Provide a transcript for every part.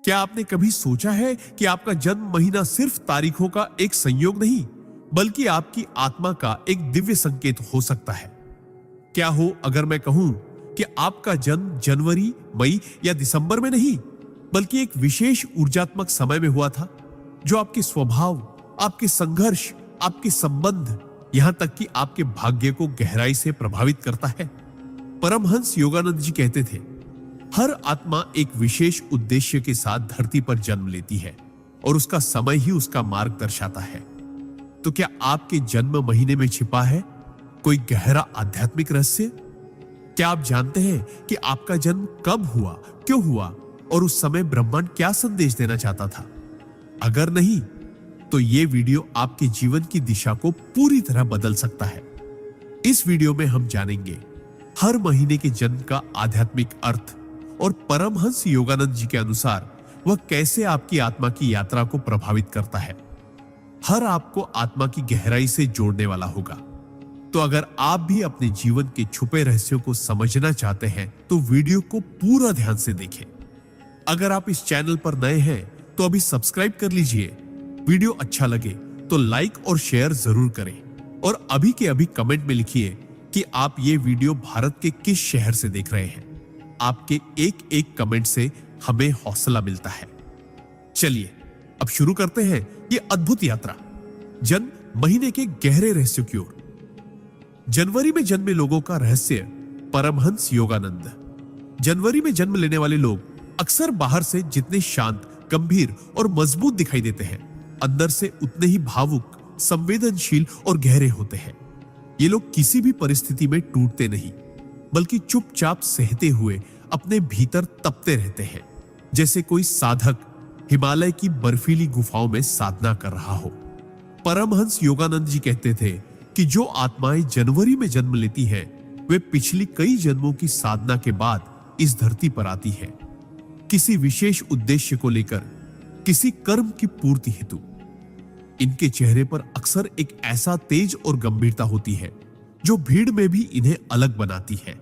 क्या आपने कभी सोचा है कि आपका जन्म महीना सिर्फ तारीखों का एक संयोग नहीं, बल्कि आपकी आत्मा का एक दिव्य संकेत हो सकता है? क्या हो अगर मैं कहूं कि आपका जन्म जनवरी, मई या दिसंबर में नहीं, बल्कि एक विशेष ऊर्जात्मक समय में हुआ था, जो आपके स्वभाव, आपके संघर्ष, आपके संबंध, यहां तक कि आपके भाग्य को गहराई से प्रभावित करता है? परमहंस योगानंद जी कहते थे, हर आत्मा एक विशेष उद्देश्य के साथ धरती पर जन्म लेती है और उसका समय ही उसका मार्ग दर्शाता है। तो क्या आपके जन्म महीने में छिपा है कोई गहरा आध्यात्मिक रहस्य? क्या आप जानते हैं कि आपका जन्म कब हुआ, क्यों हुआ और उस समय ब्रह्मांड क्या संदेश देना चाहता था? अगर नहीं, तो यह वीडियो आपके जीवन की दिशा को पूरी तरह बदल सकता है। इस वीडियो में हम जानेंगे हर महीने के जन्म का आध्यात्मिक अर्थ और परमहंस योगानंद जी के अनुसार वह कैसे आपकी आत्मा की यात्रा को प्रभावित करता है। हर आपको आत्मा की गहराई से जोड़ने वाला होगा। तो अगर आप भी अपने जीवन के छुपे रहस्यों को समझना चाहते हैं तो वीडियो को पूरा ध्यान से देखें। अगर आप इस चैनल पर नए हैं तो अभी सब्सक्राइब कर लीजिए। वीडियो अच्छा लगे तो लाइक और शेयर जरूर करें और अभी के अभी कमेंट में लिखिए कि आप ये वीडियो भारत के किस शहर से देख रहे हैं। आपके एक एक कमेंट से हमें हौसला मिलता है। चलिए अब शुरू करते हैं ये अद्भुत यात्रा जन्म महीने के गहरे रहस्यों की ओर। जनवरी में जन्मे लोगों का रहस्य। परमहंस योगानंद। जनवरी में जन्म लेने वाले लोग अक्सर बाहर से जितने शांत, गंभीर और मजबूत दिखाई देते हैं, अंदर से उतने ही भावुक, संवेदनशील और गहरे होते हैं। ये लोग किसी भी परिस्थिति में टूटते नहीं, बल्कि चुपचाप सहते हुए अपने भीतर तपते रहते हैं, जैसे कोई साधक हिमालय की बर्फीली गुफाओं में साधना कर रहा हो। परमहंस योगानंद जी कहते थे कि जो आत्माएं जनवरी में जन्म लेती हैं, वे पिछली कई जन्मों की साधना के बाद इस धरती पर आती हैं, किसी विशेष उद्देश्य को लेकर, किसी कर्म की पूर्ति हेतु। इनके चेहरे पर अक्सर एक ऐसा तेज और गंभीरता होती है जो भीड़ में भी इन्हें अलग बनाती है।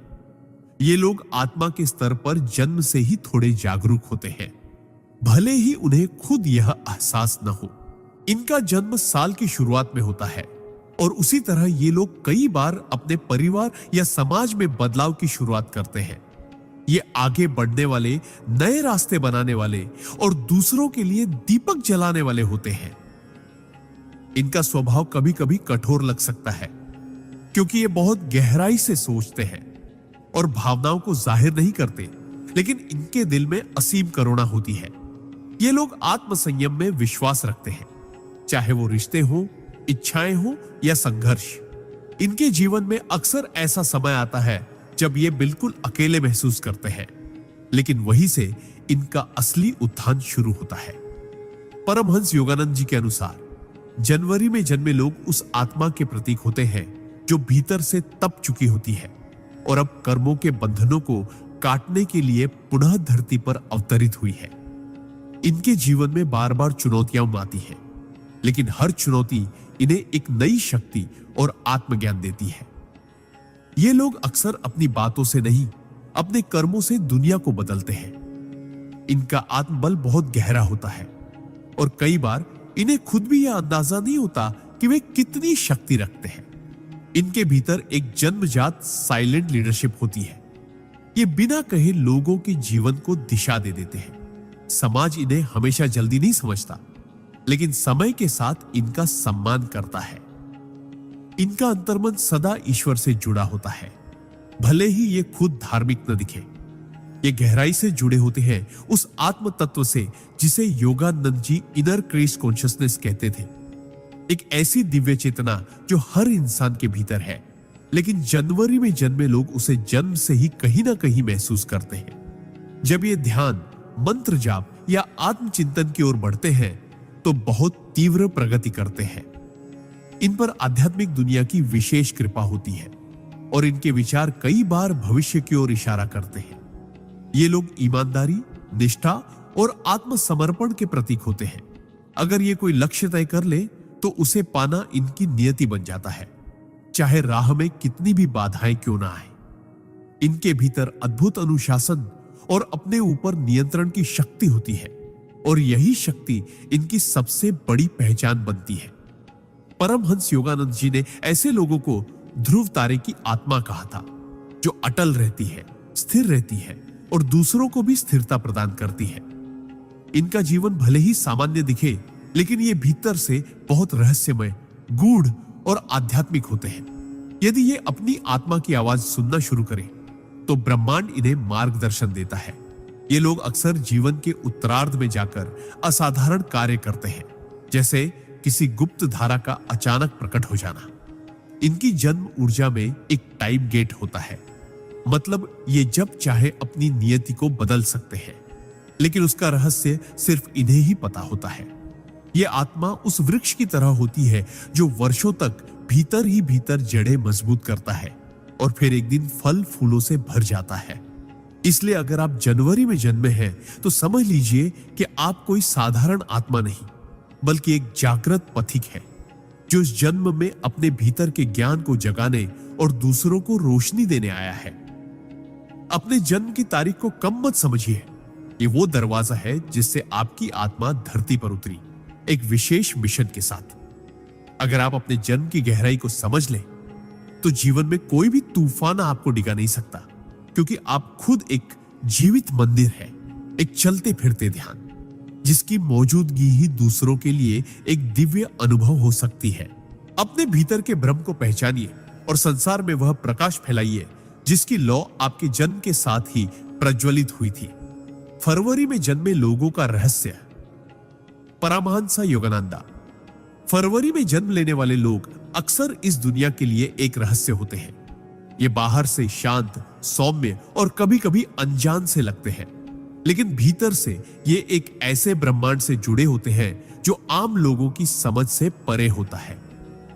ये लोग आत्मा के स्तर पर जन्म से ही थोड़े जागरूक होते हैं, भले ही उन्हें खुद यह एहसास न हो। इनका जन्म साल की शुरुआत में होता है और उसी तरह ये लोग कई बार अपने परिवार या समाज में बदलाव की शुरुआत करते हैं। ये आगे बढ़ने वाले, नए रास्ते बनाने वाले और दूसरों के लिए दीपक जलाने वाले होते हैं। इनका स्वभाव कभी कभी कठोर लग सकता है, क्योंकि ये बहुत गहराई से सोचते हैं और भावनाओं को जाहिर नहीं करते, लेकिन इनके दिल में असीम करुणा होती है। ये लोग आत्मसंयम में विश्वास रखते हैं, चाहे वो रिश्ते हो, इच्छाएं हो या संघर्ष। इनके जीवन में अक्सर ऐसा समय आता है जब ये बिल्कुल अकेले महसूस करते हैं, लेकिन वहीं से इनका असली उत्थान शुरू होता है। परमहंस योगानंद जी के अनुसार जनवरी में जन्मे लोग उस आत्मा के प्रतीक होते हैं जो भीतर से तप चुकी होती है और अब कर्मों के बंधनों को काटने के लिए पुनः धरती पर अवतरित हुई है। इनके जीवन में बार बार चुनौतियां आती हैं, लेकिन हर चुनौती इन्हें एक नई शक्ति और आत्मज्ञान देती है। ये लोग अक्सर अपनी बातों से नहीं, अपने कर्मों से दुनिया को बदलते हैं। इनका आत्मबल बहुत गहरा होता है और कई बार इन्हें खुद भी यह अंदाजा नहीं होता कि वे कितनी शक्ति रखते हैं। इनके भीतर एक जन्मजात साइलेंट लीडरशिप होती है। ये बिना कहे लोगों के जीवन को दिशा दे देते हैं। समाज इन्हें हमेशा जल्दी नहीं समझता, लेकिन समय के साथ इनका सम्मान करता है। इनका अंतर्मन सदा ईश्वर से जुड़ा होता है, भले ही ये खुद धार्मिक न दिखे। ये गहराई से जुड़े होते हैं उस आत्म तत्व से जिसे Yogananda ji inner Christ consciousness कहते थे। एक ऐसी दिव्य चेतना जो हर इंसान के भीतर है, लेकिन जनवरी में जन्मे लोग उसे जन्म से ही कहीं ना कहीं महसूस करते हैं। जब ये ध्यान, मंत्र जाप या आत्मचिंतन की ओर बढ़ते हैं तो बहुत तीव्र प्रगति करते हैं। इन पर आध्यात्मिक दुनिया की विशेष कृपा होती है और इनके विचार कई बार भविष्य की ओर इशारा करते हैं। ये लोग ईमानदारी, निष्ठा और आत्मसमर्पण के प्रतीक होते हैं। अगर ये कोई लक्ष्य तय कर ले तो उसे पाना इनकी नियति बन जाता है, चाहे राह में कितनी भी बाधाएं क्यों ना आए। इनके भीतर अद्भुत अनुशासन और अपने ऊपर नियंत्रण की शक्ति होती है। और यही शक्ति इनकी सबसे बड़ी पहचान बनती है। परमहंस योगानंद जी ने ऐसे लोगों को ध्रुव तारे की आत्मा कहा था, जो अटल रहती है, स्थिर रहती है और दूसरों को भी स्थिरता प्रदान करती है। इनका जीवन भले ही सामान्य दिखे, लेकिन ये भीतर से बहुत रहस्यमय, गूढ़ और आध्यात्मिक होते हैं। यदि ये अपनी आत्मा की आवाज सुनना शुरू करें, तो ब्रह्मांड इन्हें मार्गदर्शन देता है। ये लोग अक्सर जीवन के उत्तरार्ध में जाकर असाधारण कार्य करते हैं, जैसे किसी गुप्त धारा का अचानक प्रकट हो जाना। इनकी जन्म ऊर्जा में एक टाइम गेट होता है, मतलब ये जब चाहे अपनी नियति को बदल सकते हैं, लेकिन उसका रहस्य सिर्फ इन्हें ही पता होता है। ये आत्मा उस वृक्ष की तरह होती है जो वर्षों तक भीतर ही भीतर जड़ें मजबूत करता है और फिर एक दिन फल फूलों से भर जाता है। इसलिए अगर आप जनवरी में जन्मे हैं, तो समझ लीजिए कि आप कोई साधारण आत्मा नहीं, बल्कि एक जागृत पथिक है, जो इस जन्म में अपने भीतर के ज्ञान को जगाने और दूसरों को रोशनी देने आया है। अपने जन्म की तारीख को कम मत समझिए। ये वो दरवाजा है जिससे आपकी आत्मा धरती पर उतरी, एक विशेष मिशन के साथ। अगर आप अपने जन्म की गहराई को समझ लें, तो जीवन में कोई भी तूफान आपको डिगा नहीं सकता, क्योंकि आप खुद एक जीवित मंदिर है, एक चलते फिरते ध्यान, जिसकी मौजूदगी ही दूसरों के लिए एक दिव्य अनुभव हो सकती है। अपने भीतर के ब्रह्म को पहचानिए और संसार में वह प्रकाश फैलाइए जिसकी लौ आपके जन्म के साथ ही प्रज्वलित हुई थी। फरवरी में जन्मे लोगों का रहस्य। परमहंस योगानंदा। फरवरी में जन्म लेने वाले लोग अक्सर इस दुनिया के लिए एक रहस्य होते हैं। ये बाहर से शांत, सौम्य और कभी-कभी अनजान से लगते हैं, लेकिन भीतर से ये एक ऐसे ब्रह्मांड से जुड़े होते हैं जो आम लोगों की समझ से परे होता है।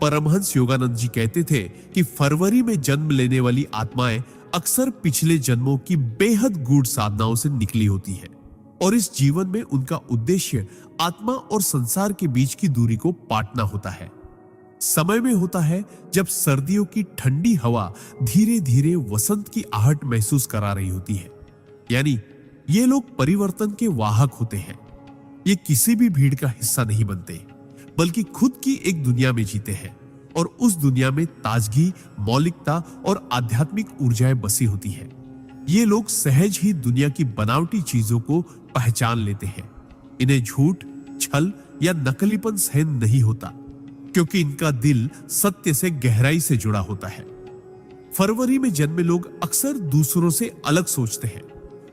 परमहंस योगानंद जी कहते थे कि फरवरी में जन्म लेने वाली आत्माएं अक्सर पिछले जन्मों की बेहद गूढ़ साधनाओं से निकली होती है और इस जीवन में उनका उद्देश्य आत्मा और संसार के बीच की दूरी को पाटना होता है। समय में होता है जब सर्दियों की ठंडी हवा धीरे धीरे वसंत की आहट महसूस करा रही होती है। यानी ये लोग परिवर्तन के वाहक होते हैं। ये किसी भी भीड़ का हिस्सा नहीं बनते, बल्कि खुद की एक दुनिया में जीते हैं और उस दुनिया में ताजगी, मौलिकता और आध्यात्मिक ऊर्जाएं बसी होती है। ये लोग सहज ही दुनिया की बनावटी चीजों को पहचान लेते हैं। इन्हें झूठ, छल या नकलीपन सहन नहीं होता, क्योंकि इनका दिल सत्य से गहराई से जुड़ा होता है। फरवरी में जन्मे लोग अक्सर दूसरों से अलग सोचते हैं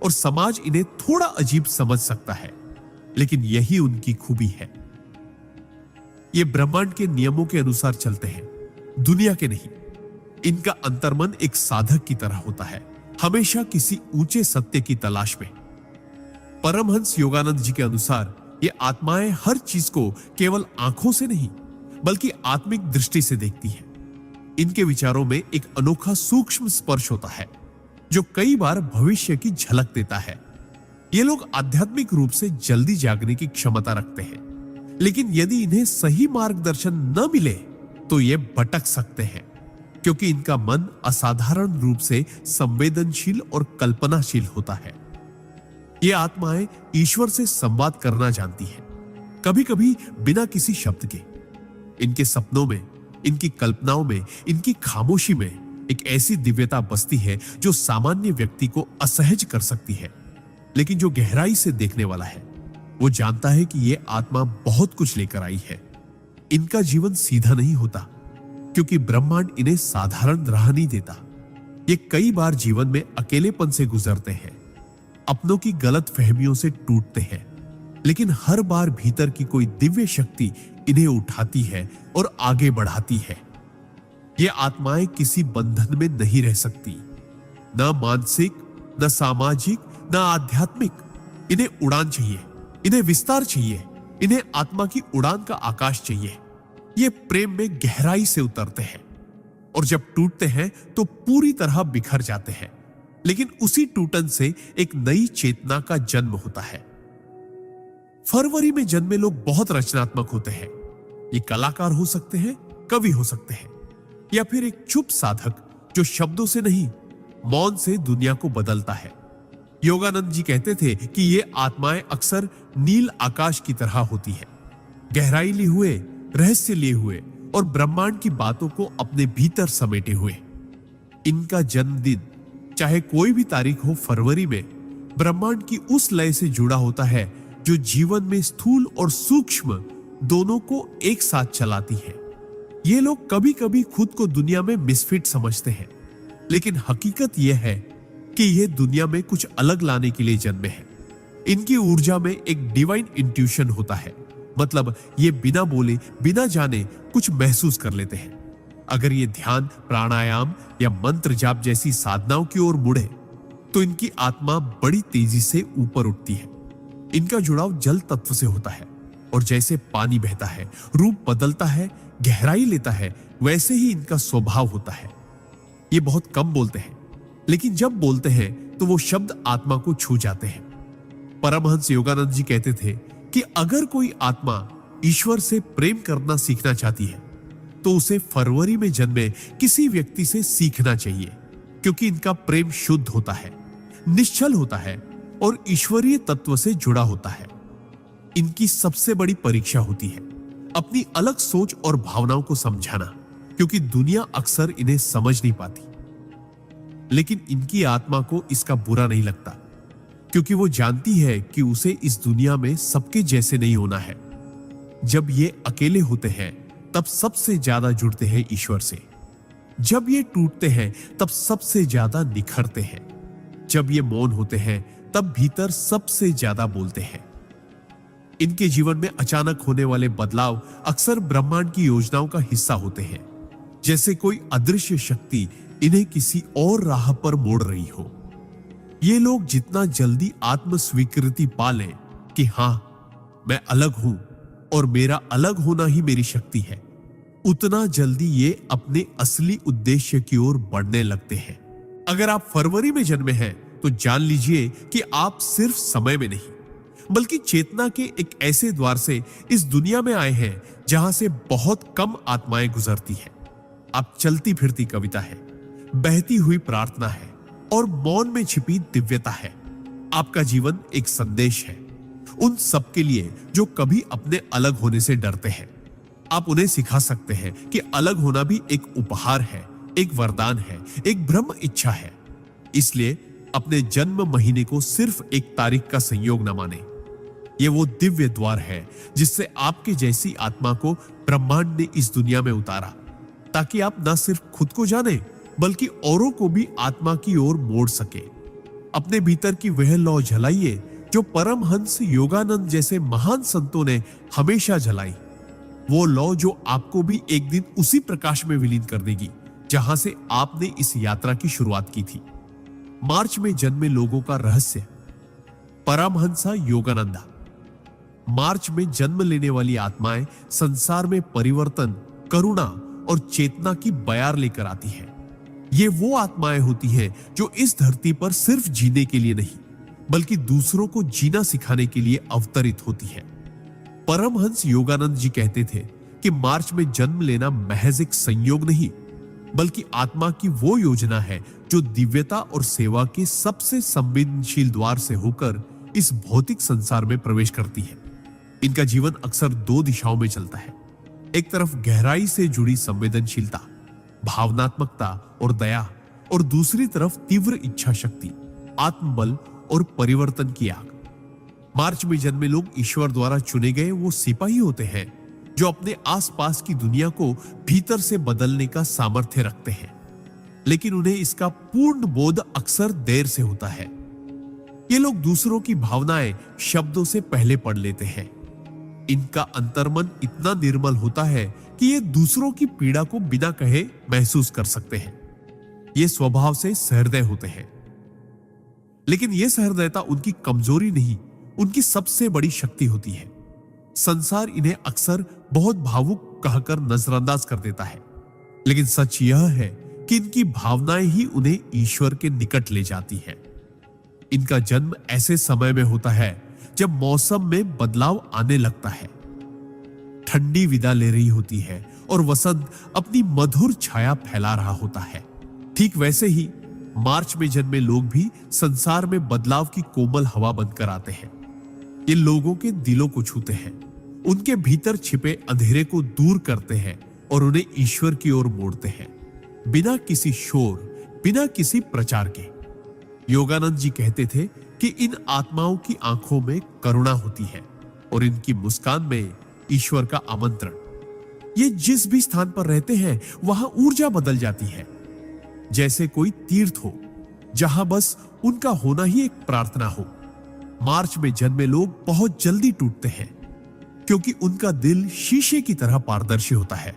और समाज इन्हें थोड़ा अजीब समझ सकता है, लेकिन यही उनकी खूबी है। ये ब्रह्मांड के नियमों के अनुसार चलते हैं, दुनिया के नहीं। इनका अंतर्मन एक साधक की तरह होता है, हमेशा किसी ऊंचे सत्य की तलाश में। परमहंस योगानंद जी के अनुसार ये आत्माएं हर चीज को केवल आंखों से नहीं, बल्कि आत्मिक दृष्टि से देखती हैं। इनके विचारों में एक अनोखा सूक्ष्म स्पर्श होता है, जो कई बार भविष्य की झलक देता है। ये लोग आध्यात्मिक रूप से जल्दी जागने की क्षमता रखते हैं, लेकिन यदि इन्हें सही मार्गदर्शन न मिले तो ये भटक सकते हैं, क्योंकि इनका मन असाधारण रूप से संवेदनशील और कल्पनाशील होता है। ये आत्माएं ईश्वर से संवाद करना जानती हैं, कभी कभी बिना किसी शब्द के। इनके सपनों में, इनकी कल्पनाओं में, इनकी खामोशी में एक ऐसी दिव्यता बसती है जो सामान्य व्यक्ति को असहज कर सकती है। लेकिन जो गहराई से देखने वाला है, वो जानता है कि ये आत्मा बहुत कुछ लेकर आई है। इनका जीवन सीधा नहीं होता, क्योंकि ब्रह्मांड इन्हें साधारण राह नहीं देता। ये कई बार जीवन में अकेलेपन से गुजरते हैं, अपनों की गलत फहमियों से टूटते हैं, लेकिन हर बार भीतर की कोई दिव्य शक्ति इन्हें उठाती है और आगे बढ़ाती है। ये आत्माएं किसी बंधन में नहीं रह सकती, न मानसिक, न सामाजिक, न आध्यात्मिक। इन्हें उड़ान चाहिए, इन्हें विस्तार चाहिए, इन्हें आत्मा की उड़ान का आकाश चाहिए। ये प्रेम में गहराई से उतरते हैं और जब टूटते हैं तो पूरी तरह बिखर जाते हैं, लेकिन उसी टूटन से एक नई चेतना का जन्म होता है। फरवरी में जन्मे लोग बहुत रचनात्मक होते हैं। ये कलाकार हो सकते हैं, कवि हो सकते हैं, या फिर एक चुप साधक जो शब्दों से नहीं, मौन से दुनिया को बदलता है। योगानंद जी कहते थे कि ये आत्माएं अक्सर नील आकाश की तरह होती है, गहराई लिए हुए, रहस्य लिए हुए और ब्रह्मांड की बातों को अपने भीतर समेटे हुए। इनका जन्मदिन चाहे कोई भी तारीख हो फरवरी में, ब्रह्मांड की उस लय से जुड़ा होता है जो जीवन में स्थूल और सूक्ष्म दोनों को एक साथ चलाती है। ये लोग कभी कभी खुद को दुनिया में मिसफिट समझते हैं, लेकिन हकीकत यह है कि ये दुनिया में कुछ अलग लाने के लिए जन्मे हैं। इनकी ऊर्जा में एक डिवाइन इंट्यूशन होता है, मतलब ये बिना बोले बिना जाने कुछ महसूस कर लेते हैं। अगर ये ध्यान, प्राणायाम या मंत्र जाप जैसी साधनाओं की ओर मुड़े तो इनकी आत्मा बड़ी तेजी से ऊपर उठती है। इनका जुड़ाव जल तत्व से होता है और जैसे पानी बहता है, रूप बदलता है, गहराई लेता है, वैसे ही इनका स्वभाव होता है। ये बहुत कम बोलते हैं, लेकिन जब बोलते हैं तो वो शब्द आत्मा को छू जाते हैं। परमहंस योगानंद जी कहते थे कि अगर कोई आत्मा ईश्वर से प्रेम करना सीखना चाहती है तो उसे फरवरी में जन्मे किसी व्यक्ति से सीखना चाहिए, क्योंकि इनका प्रेम शुद्ध होता है, निश्चल होता है और ईश्वरीय तत्व से जुड़ा होता है। इनकी सबसे बड़ी परीक्षा होती है अपनी अलग सोच और भावनाओं को समझाना, क्योंकि दुनिया अक्सर इन्हें समझ नहीं पाती। लेकिन इनकी आत्मा को इसका बुरा नहीं लगता, क्योंकि वो जानती है कि उसे इस दुनिया में सबके जैसे नहीं होना है। जब ये अकेले होते हैं तब सबसे ज्यादा जुड़ते हैं ईश्वर से। जब ये टूटते हैं तब सबसे ज्यादा निखरते हैं। जब ये मौन होते हैं तब भीतर सबसे ज्यादा बोलते हैं। इनके जीवन में अचानक होने वाले बदलाव अक्सर ब्रह्मांड की योजनाओं का हिस्सा होते हैं, जैसे कोई अदृश्य शक्ति इन्हें किसी और राह पर मोड़ रही हो। ये लोग जितना जल्दी आत्म स्वीकृति पा लें कि हां, मैं अलग हूं और मेरा अलग होना ही मेरी शक्ति है, उतना जल्दी ये अपने असली उद्देश्य की ओर बढ़ने लगते हैं। अगर आप फरवरी में जन्मे हैं तो जान लीजिए कि आप सिर्फ समय में नहीं, बल्कि चेतना के एक ऐसे द्वार से इस दुनिया में आए हैं जहां से बहुत कम आत्माएं गुजरती हैं। आप चलती फिरती कविता है, बहती हुई प्रार्थना है और मौन में छिपी दिव्यता है। आपका जीवन एक संदेश है उन सबके लिए जो कभी अपने अलग होने से डरते हैं। आप उन्हें सिखा सकते हैं कि अलग होना भी एक उपहार है, एक वरदान है, एक ब्रह्म इच्छा है। इसलिए अपने जन्म महीने को सिर्फ एक तारीख का संयोग न माने। ये वो दिव्य द्वार है जिससे आपके जैसी आत्मा को ब्रह्मांड ने इस दुनिया में उतारा, ताकि आप न सिर्फ खुद को जाने बल्कि औरों को भी आत्मा की ओर मोड़ सके। अपने भीतर की वह लौ जलाइए जो परमहंस योगानंद जैसे महान संतों ने हमेशा जलाई। वो लौ जो आपको भी एक दिन उसी प्रकाश में विलीन कर देगी जहां से आपने इस यात्रा की शुरुआत की थी। मार्च में जन्मे लोगों का रहस्य। परमहंसा योगानंदा। मार्च में जन्म लेने वाली आत्माएं संसार में परिवर्तन, करुणा और चेतना की बयार लेकर आती है। ये वो आत्माएं होती हैं जो इस धरती पर सिर्फ जीने के लिए नहीं, बल्कि दूसरों को जीना सिखाने के लिए अवतरित होती है। परमहंस योगानंद जी कहते थे कि मार्च में जन्म लेना महज एक संयोग नहीं, बल्कि आत्मा की वो योजना है जो दिव्यता और सेवा के सबसे संवेदनशील द्वार से होकर इस भौतिक संसार में प्रवेश करती है। इनका जीवन अक्सर दो दिशाओं में चलता है। एक तरफ गहराई से जुड़ी संवेदनशीलता, भावनात्मकता और दया, और दूसरी तरफ तीव्र इच्छा शक्ति, आत्मबल और परिवर्तन की आग। मार्च में जन्मे लोग ईश्वर द्वारा चुने गए वो सिपाही होते हैं जो अपने आसपास की दुनिया को भीतर से बदलने का सामर्थ्य रखते हैं, लेकिन उन्हें इसका पूर्ण बोध अक्सर देर से होता है। ये लोग दूसरों की भावनाएं शब्दों से पहले पढ़ लेते हैं। इनका अंतर्मन इतना निर्मल होता है कि ये दूसरों की पीड़ा को बिना कहे महसूस कर सकते हैं। ये स्वभाव से सहृदय होते हैं, लेकिन यह सहृदयता उनकी कमजोरी नहीं, उनकी सबसे बड़ी शक्ति होती है। संसार इन्हें अक्सर बहुत भावुक कहकर नजरअंदाज कर देता है, लेकिन सच यह है कि इनकी भावनाएं ही उन्हें ईश्वर के निकट ले जाती है। इनका जन्म ऐसे समय में होता है जब मौसम में बदलाव आने लगता है। ठंडी विदा ले रही होती है और वसंत अपनी मधुर छाया फैला रहा होता है। ठीक वैसे ही मार्च में जन्मे लोग भी संसार में बदलाव की कोमल हवा बनकर आते हैं। ये लोगों के दिलों को छूते हैं, उनके भीतर छिपे अंधेरे को दूर करते हैं और उन्हें ईश्वर की ओर मोड़ते हैं, बिना किसी शोर, बिना किसी प्रचार के। योगानंद जी कहते थे कि इन आत्माओं की आंखों में करुणा होती है और इनकी मुस्कान में ईश्वर का आमंत्रण। ये जिस भी स्थान पर रहते हैं वहां ऊर्जा बदल जाती है, जैसे कोई तीर्थ हो जहां बस उनका होना ही एक प्रार्थना हो। मार्च में जन्मे लोग बहुत जल्दी टूटते हैं क्योंकि उनका दिल शीशे की तरह पारदर्शी होता है,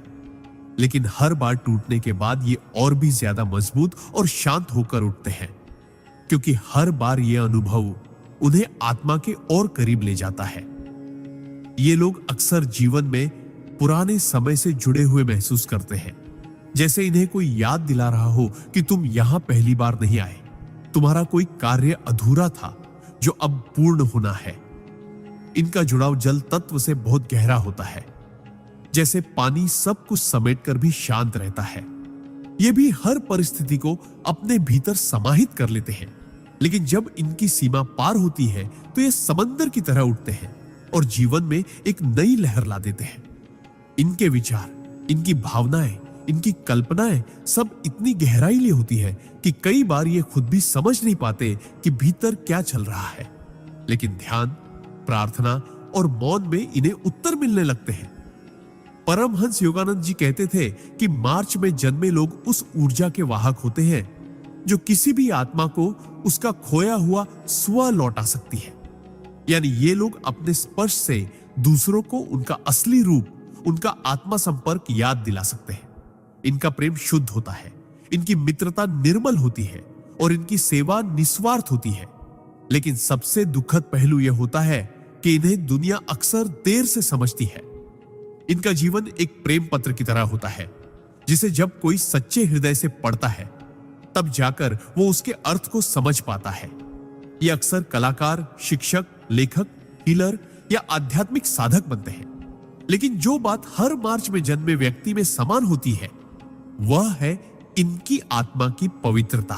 लेकिन हर बार टूटने के बाद ये और भी ज्यादा मजबूत और शांत होकर उठते हैं, क्योंकि हर बार यह अनुभव उन्हें आत्मा के और करीब ले जाता है। ये लोग अक्सर जीवन में पुराने समय से जुड़े हुए महसूस करते हैं, जैसे इन्हें कोई याद दिला रहा हो कि तुम यहां पहली बार नहीं आए, तुम्हारा कोई कार्य अधूरा था जो अब पूर्ण होना है। इनका जुड़ाव जल तत्व से बहुत गहरा होता है, जैसे पानी सब कुछ समेटकर भी शांत रहता है। ये भी हर परिस्थिति को अपने भीतर समाहित कर लेते हैं, लेकिन जब इनकी सीमा पार होती है तो ये समंदर की तरह उठते हैं और जीवन में एक नई लहर ला देते हैं। इनके विचार, इनकी भावनाएं, इनकी कल्पनाएं सब इतनी गहराई लिए होती है कि कई बार ये खुद भी समझ नहीं पाते कि भीतर क्या चल रहा है, लेकिन ध्यान, प्रार्थना और मौन में इन्हें उत्तर मिलने लगते हैं। परमहंस योगानंद जी कहते थे कि मार्च में जन्मे लोग उस ऊर्जा के वाहक होते हैं जो किसी भी आत्मा को उसका खोया हुआ स्व लौटा सकती है। यानी ये लोग अपने स्पर्श से दूसरों को उनका असली रूप, उनका आत्मा संपर्क याद दिला सकते हैं। इनका प्रेम शुद्ध होता है, इनकी मित्रता निर्मल होती है और इनकी सेवा निस्वार्थ होती है। लेकिन सबसे दुखद पहलू यह होता है कि इन्हें दुनिया अक्सर देर से समझती है। इनका जीवन एक प्रेम पत्र की तरह होता है, जिसे जब कोई सच्चे हृदय से पढ़ता है तब जाकर वो उसके अर्थ को समझ पाता है। ये अक्सर कलाकार, शिक्षक, लेखक, हीलर या आध्यात्मिक साधक बनते हैं, लेकिन जो बात हर मार्च में जन्मे व्यक्ति में समान होती है वह है इनकी आत्मा की पवित्रता।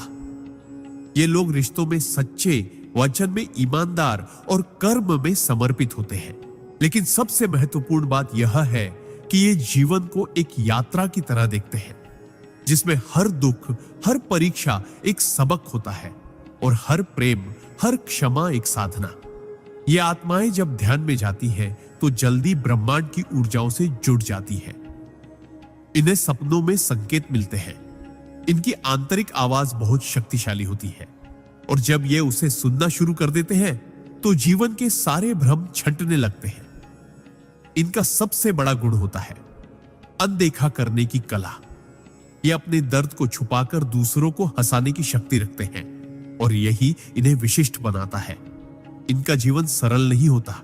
ये लोग रिश्तों में सच्चे, वचन में ईमानदार और कर्म में समर्पित होते हैं। लेकिन सबसे महत्वपूर्ण बात यह है कि ये जीवन को एक यात्रा की तरह देखते हैं, जिसमें हर दुख, हर परीक्षा एक सबक होता है और हर प्रेम, हर क्षमा एक साधना। ये आत्माएं जब ध्यान में जाती हैं तो जल्दी ब्रह्मांड की ऊर्जाओं से जुड़ जाती हैं। इन्हें सपनों में संकेत मिलते हैं। इनकी आंतरिक आवाज बहुत शक्तिशाली होती है और जब ये उसे सुनना शुरू कर देते हैं तो जीवन के सारे भ्रम छंटने लगते हैं। इनका सबसे बड़ा गुण होता है अनदेखा करने की कला। ये अपने दर्द को छुपाकर दूसरों को हंसाने की शक्ति रखते हैं और यही इन्हें विशिष्ट बनाता है। इनका जीवन सरल नहीं होता।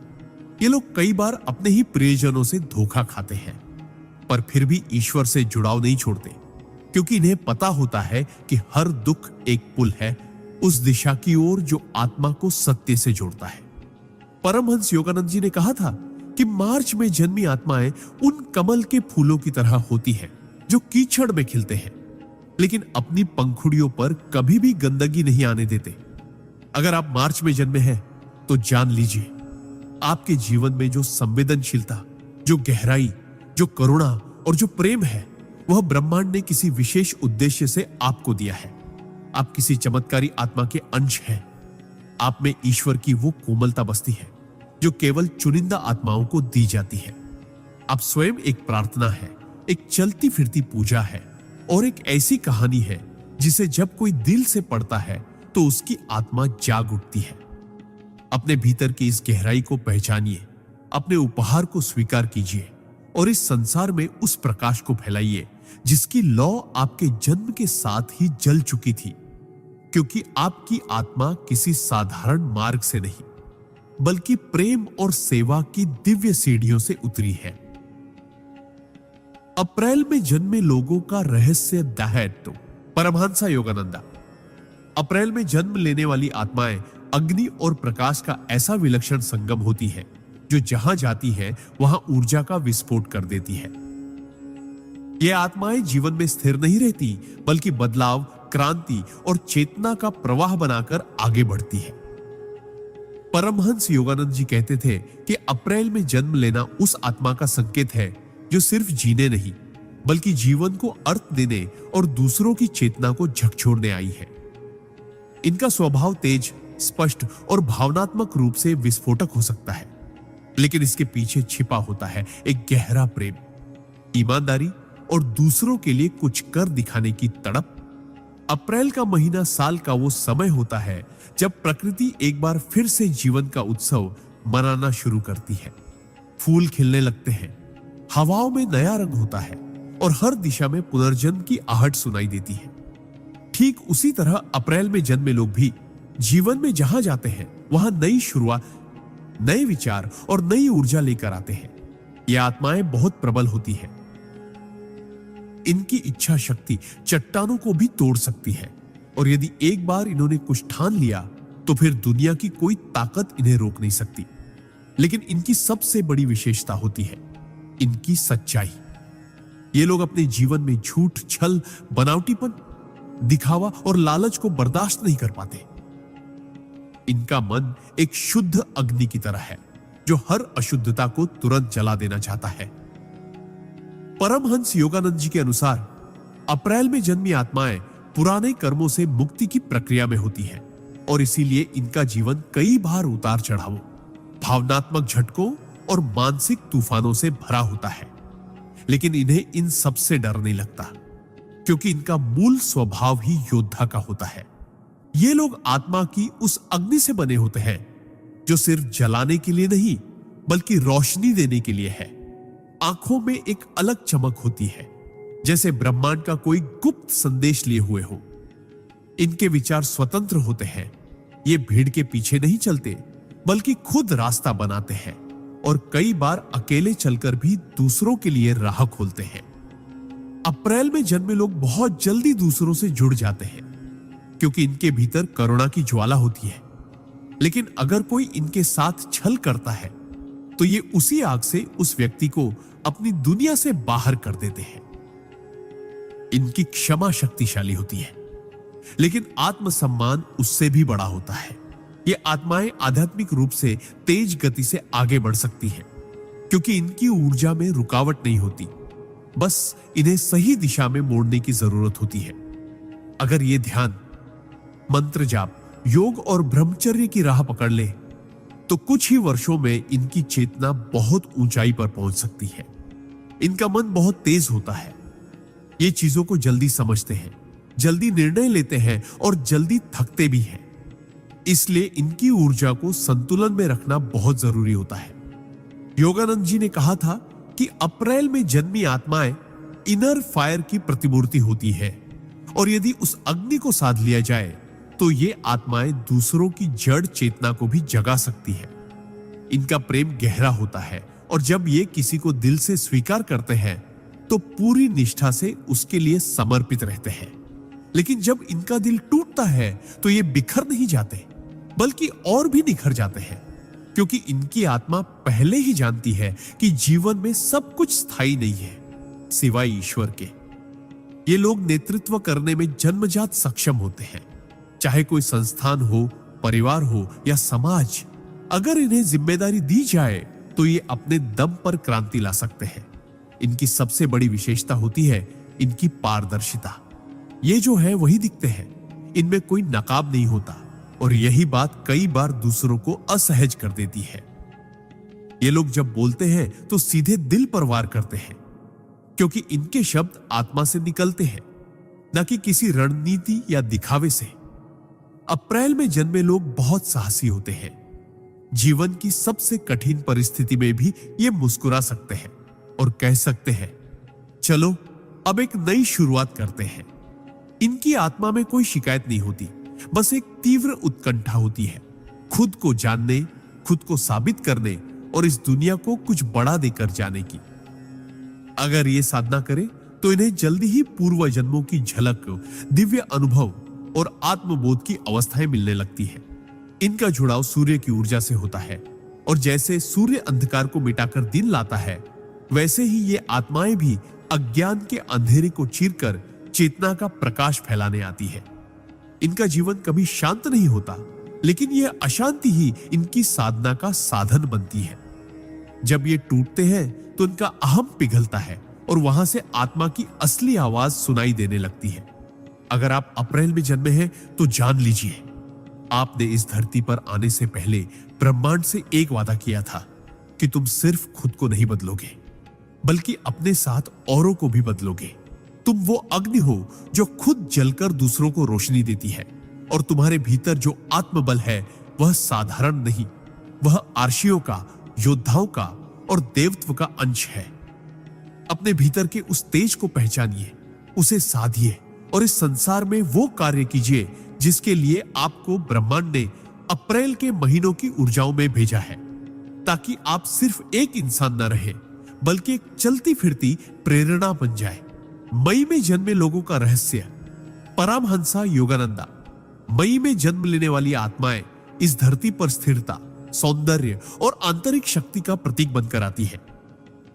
ये लोग कई बार अपने ही प्रियजनों से धोखा खाते हैं, पर फिर भी ईश्वर से जुड़ाव नहीं छोड़ते, क्योंकि इन्हें पता होता है कि हर दुख एक पुल है उस दिशा की ओर जो आत्मा को सत्य से जोड़ता है। परमहंस योगानंद जी ने कहा था कि मार्च में जन्मी आत्माएं उन कमल के फूलों की तरह होती हैं जो कीचड़ में खिलते हैं, लेकिन अपनी पंखुड़ियों पर कभी भी गंदगी नहीं आने देते। अगर आप मार्च में जन्मे हैं तो जान लीजिए, आपके जीवन में जो संवेदनशीलता, जो गहराई, जो करुणा और जो प्रेम है, वह ब्रह्मांड ने किसी विशेष उद्देश्य से आपको दिया है। आप किसी चमत्कारी आत्मा के अंश हैं। आप में ईश्वर की वो कोमलता बसती है जो केवल चुनिंदा आत्माओं को दी जाती है। आप स्वयं एक प्रार्थना है, एक चलती फिरती पूजा है और एक ऐसी कहानी है जिसे जब कोई दिल से पढ़ता है तो उसकी आत्मा जाग उठती है। अपने भीतर की इस गहराई को पहचानिए, अपने उपहार को स्वीकार कीजिए और इस संसार में उस प्रकाश को फैलाइए जिसकी लौ आपके जन्म के साथ ही जल चुकी थी, क्योंकि आपकी आत्मा किसी साधारण मार्ग से नहीं बल्कि प्रेम और सेवा की दिव्य सीढ़ियों से उतरी है। अप्रैल में जन्मे लोगों का रहस्य दाहैत्व। परमहंस योगानंदा। अप्रैल में जन्म लेने वाली आत्माएं अग्नि और प्रकाश का ऐसा विलक्षण संगम होती है जो जहां जाती है वहां ऊर्जा का विस्फोट कर देती है। ये आत्माएं जीवन में स्थिर नहीं रहती बल्कि बदलाव, क्रांति और चेतना का प्रवाह बनाकर आगे बढ़ती है। परमहंस योगानंद जी कहते थे कि अप्रैल में जन्म लेना उस आत्मा का संकेत है जो सिर्फ जीने नहीं बल्कि जीवन को अर्थ देने और दूसरों की चेतना को झकझोरने आई है। इनका स्वभाव तेज, स्पष्ट और भावनात्मक रूप से विस्फोटक हो सकता है, लेकिन इसके पीछे छिपा होता है एक गहरा प्रेम, ईमानदारी और दूसरों के लिए कुछ कर दिखाने की तड़प। अप्रैल का महीना साल का वो समय होता है जब प्रकृति एक बार फिर से जीवन का उत्सव मनाना शुरू करती है। फूल खिलने लगते हैं, हवाओं में नया रंग होता है और हर दिशा में पुनर्जन्म की आहट सुनाई देती है। ठीक उसी तरह अप्रैल में जन्मे लोग भी जीवन में जहां जाते हैं वहां नई शुरुआत, नए विचार और नई ऊर्जा लेकर आते हैं। ये आत्माएं बहुत प्रबल होती हैं। इनकी इच्छा शक्ति चट्टानों को भी तोड़ सकती है और यदि एक बार इन्होंने कुछ ठान लिया तो फिर दुनिया की कोई ताकत इन्हें रोक नहीं सकती। लेकिन इनकी सबसे बड़ी विशेषता होती है इनकी सच्चाई। ये लोग अपने जीवन में झूठ, छल, बनावटीपन, दिखावा और लालच को बर्दाश्त नहीं कर पाते। इनका मन एक शुद्ध अग्नि की तरह है जो हर अशुद्धता को तुरंत जला देना चाहता है। परमहंस योगानंद जी के अनुसार अप्रैल में जन्मी आत्माएं पुराने कर्मों से मुक्ति की प्रक्रिया में होती हैं और इसीलिए इनका जीवन कई बार उतार चढ़ावों, भावनात्मक झटकों और मानसिक तूफानों से भरा होता है। लेकिन इन्हें इन सब से डर नहीं लगता क्योंकि इनका मूल स्वभाव ही योद्धा का होता है। ये लोग आत्मा की उस अग्नि से बने होते हैं जो सिर्फ जलाने के लिए नहीं बल्कि रोशनी देने के लिए है। आंखों में एक अलग चमक होती है, जैसे ब्रह्मांड का कोई गुप्त संदेश लिए हुए हो। इनके विचार स्वतंत्र होते हैं। ये भीड़ के पीछे नहीं चलते बल्कि खुद रास्ता बनाते हैं और कई बार अकेले चलकर भी दूसरों के लिए राह खोलते हैं। अप्रैल में जन्मे लोग बहुत जल्दी दूसरों से जुड़ जाते हैं क्योंकि इनके भीतर करुणा की ज्वाला होती है। लेकिन अगर कोई इनके साथ छल करता है तो ये उसी आग से उस व्यक्ति को अपनी दुनिया से बाहर कर देते हैं। इनकी क्षमा शक्तिशाली होती है, लेकिन आत्मसम्मान उससे भी बड़ा होता है। ये आत्माएं आध्यात्मिक रूप से तेज गति से आगे बढ़ सकती हैं क्योंकि इनकी ऊर्जा में रुकावट नहीं होती, बस इन्हें सही दिशा में मोड़ने की जरूरत होती है। अगर ये ध्यान, मंत्र जाप, योग और ब्रह्मचर्य की राह पकड़ ले तो कुछ ही वर्षों में इनकी चेतना बहुत ऊंचाई पर पहुंच सकती है। इनका मन बहुत तेज होता है। ये चीजों को जल्दी समझते हैं, जल्दी निर्णय लेते हैं और जल्दी थकते भी हैं। इसलिए इनकी ऊर्जा को संतुलन में रखना बहुत जरूरी होता है। योगानंद जी ने कहा था कि अप्रैल में जन्मी आत्माएं इनर फायर की प्रतिमूर्ति होती है और यदि उस अग्नि को साध लिया जाए तो ये आत्माएं दूसरों की जड़ चेतना को भी जगा सकती है। इनका प्रेम गहरा होता है और जब ये किसी को दिल से स्वीकार करते हैं तो पूरी निष्ठा से उसके लिए समर्पित रहते हैं। लेकिन जब इनका दिल टूटता है तो ये बिखर नहीं जाते बल्कि और भी निखर जाते हैं क्योंकि इनकी आत्मा पहले ही जानती है कि जीवन में सब कुछ स्थायी नहीं है सिवाय ईश्वर के। ये लोग नेतृत्व करने में जन्मजात सक्षम होते हैं, चाहे कोई संस्थान हो, परिवार हो या समाज। अगर इन्हें जिम्मेदारी दी जाए तो ये अपने दम पर क्रांति ला सकते हैं। इनकी सबसे बड़ी विशेषता होती है इनकी पारदर्शिता। ये जो है वही दिखते हैं, इनमें कोई नकाब नहीं होता और यही बात कई बार दूसरों को असहज कर देती है। ये लोग जब बोलते हैं तो सीधे दिल पर वार करते हैं क्योंकि इनके शब्द आत्मा से निकलते हैं, न कि किसी रणनीति या दिखावे से। अप्रैल में जन्मे लोग बहुत साहसी होते हैं। जीवन की सबसे कठिन परिस्थिति में भी ये मुस्कुरा सकते हैं और कह सकते हैं, चलो अब एक नई शुरुआत करते हैं। इनकी आत्मा में कोई शिकायत नहीं होती, बस एक तीव्र उत्कंठा होती है, खुद को जानने, खुद को साबित करने और इस दुनिया को कुछ बड़ा देकर जाने की। अगर ये साधना करें तो इन्हें जल्दी ही पूर्व जन्मों की झलक, दिव्य अनुभव और आत्मबोध की अवस्थाएं मिलने लगती है। इनका जुड़ाव सूर्य की ऊर्जा से होता है और जैसे सूर्य अंधकार को मिटाकर दिन लाता है, वैसे ही ये आत्माएं भी अज्ञान के अंधेरे को चीरकर चेतना का प्रकाश फैलाने आती है। इनका जीवन कभी शांत नहीं होता, लेकिन यह अशांति ही इनकी साधना का साधन बनती है। जब ये टूटते हैं तो इनका अहम पिघलता है और वहां से आत्मा की असली आवाज सुनाई देने लगती है। अगर आप अप्रैल में जन्मे हैं तो जान लीजिए, आपने इस धरती पर आने से पहले ब्रह्मांड से एक वादा किया था कि तुम सिर्फ खुद को नहीं बदलोगे, बल्कि अपने साथ औरों को भी बदलोगे। तुम वो अग्नि हो जो खुद जलकर दूसरों को रोशनी देती है, और तुम्हारे भीतर जो आत्मबल है वह साधारण नहीं, वह आर्षियों का, योद्धाओं का और देवत्व का अंश है। अपने भीतर के उस तेज को पहचानिए, उसे साधिए और इस संसार में वो कार्य कीजिए जिसके लिए आपको ब्रह्मांड ने अप्रैल के महीनों की ऊर्जाओं में भेजा है, ताकि आप सिर्फ एक इंसान न रहे, बल्कि एक चलती फिरती प्रेरणा बन जाए। मई में जन्मे लोगों का रहस्य। परमहंसा योगानंदा। मई में जन्म लेने वाली आत्माएं इस धरती पर स्थिरता, सौंदर्य और आंतरिक शक्ति का प्रतीक बनकर आती है।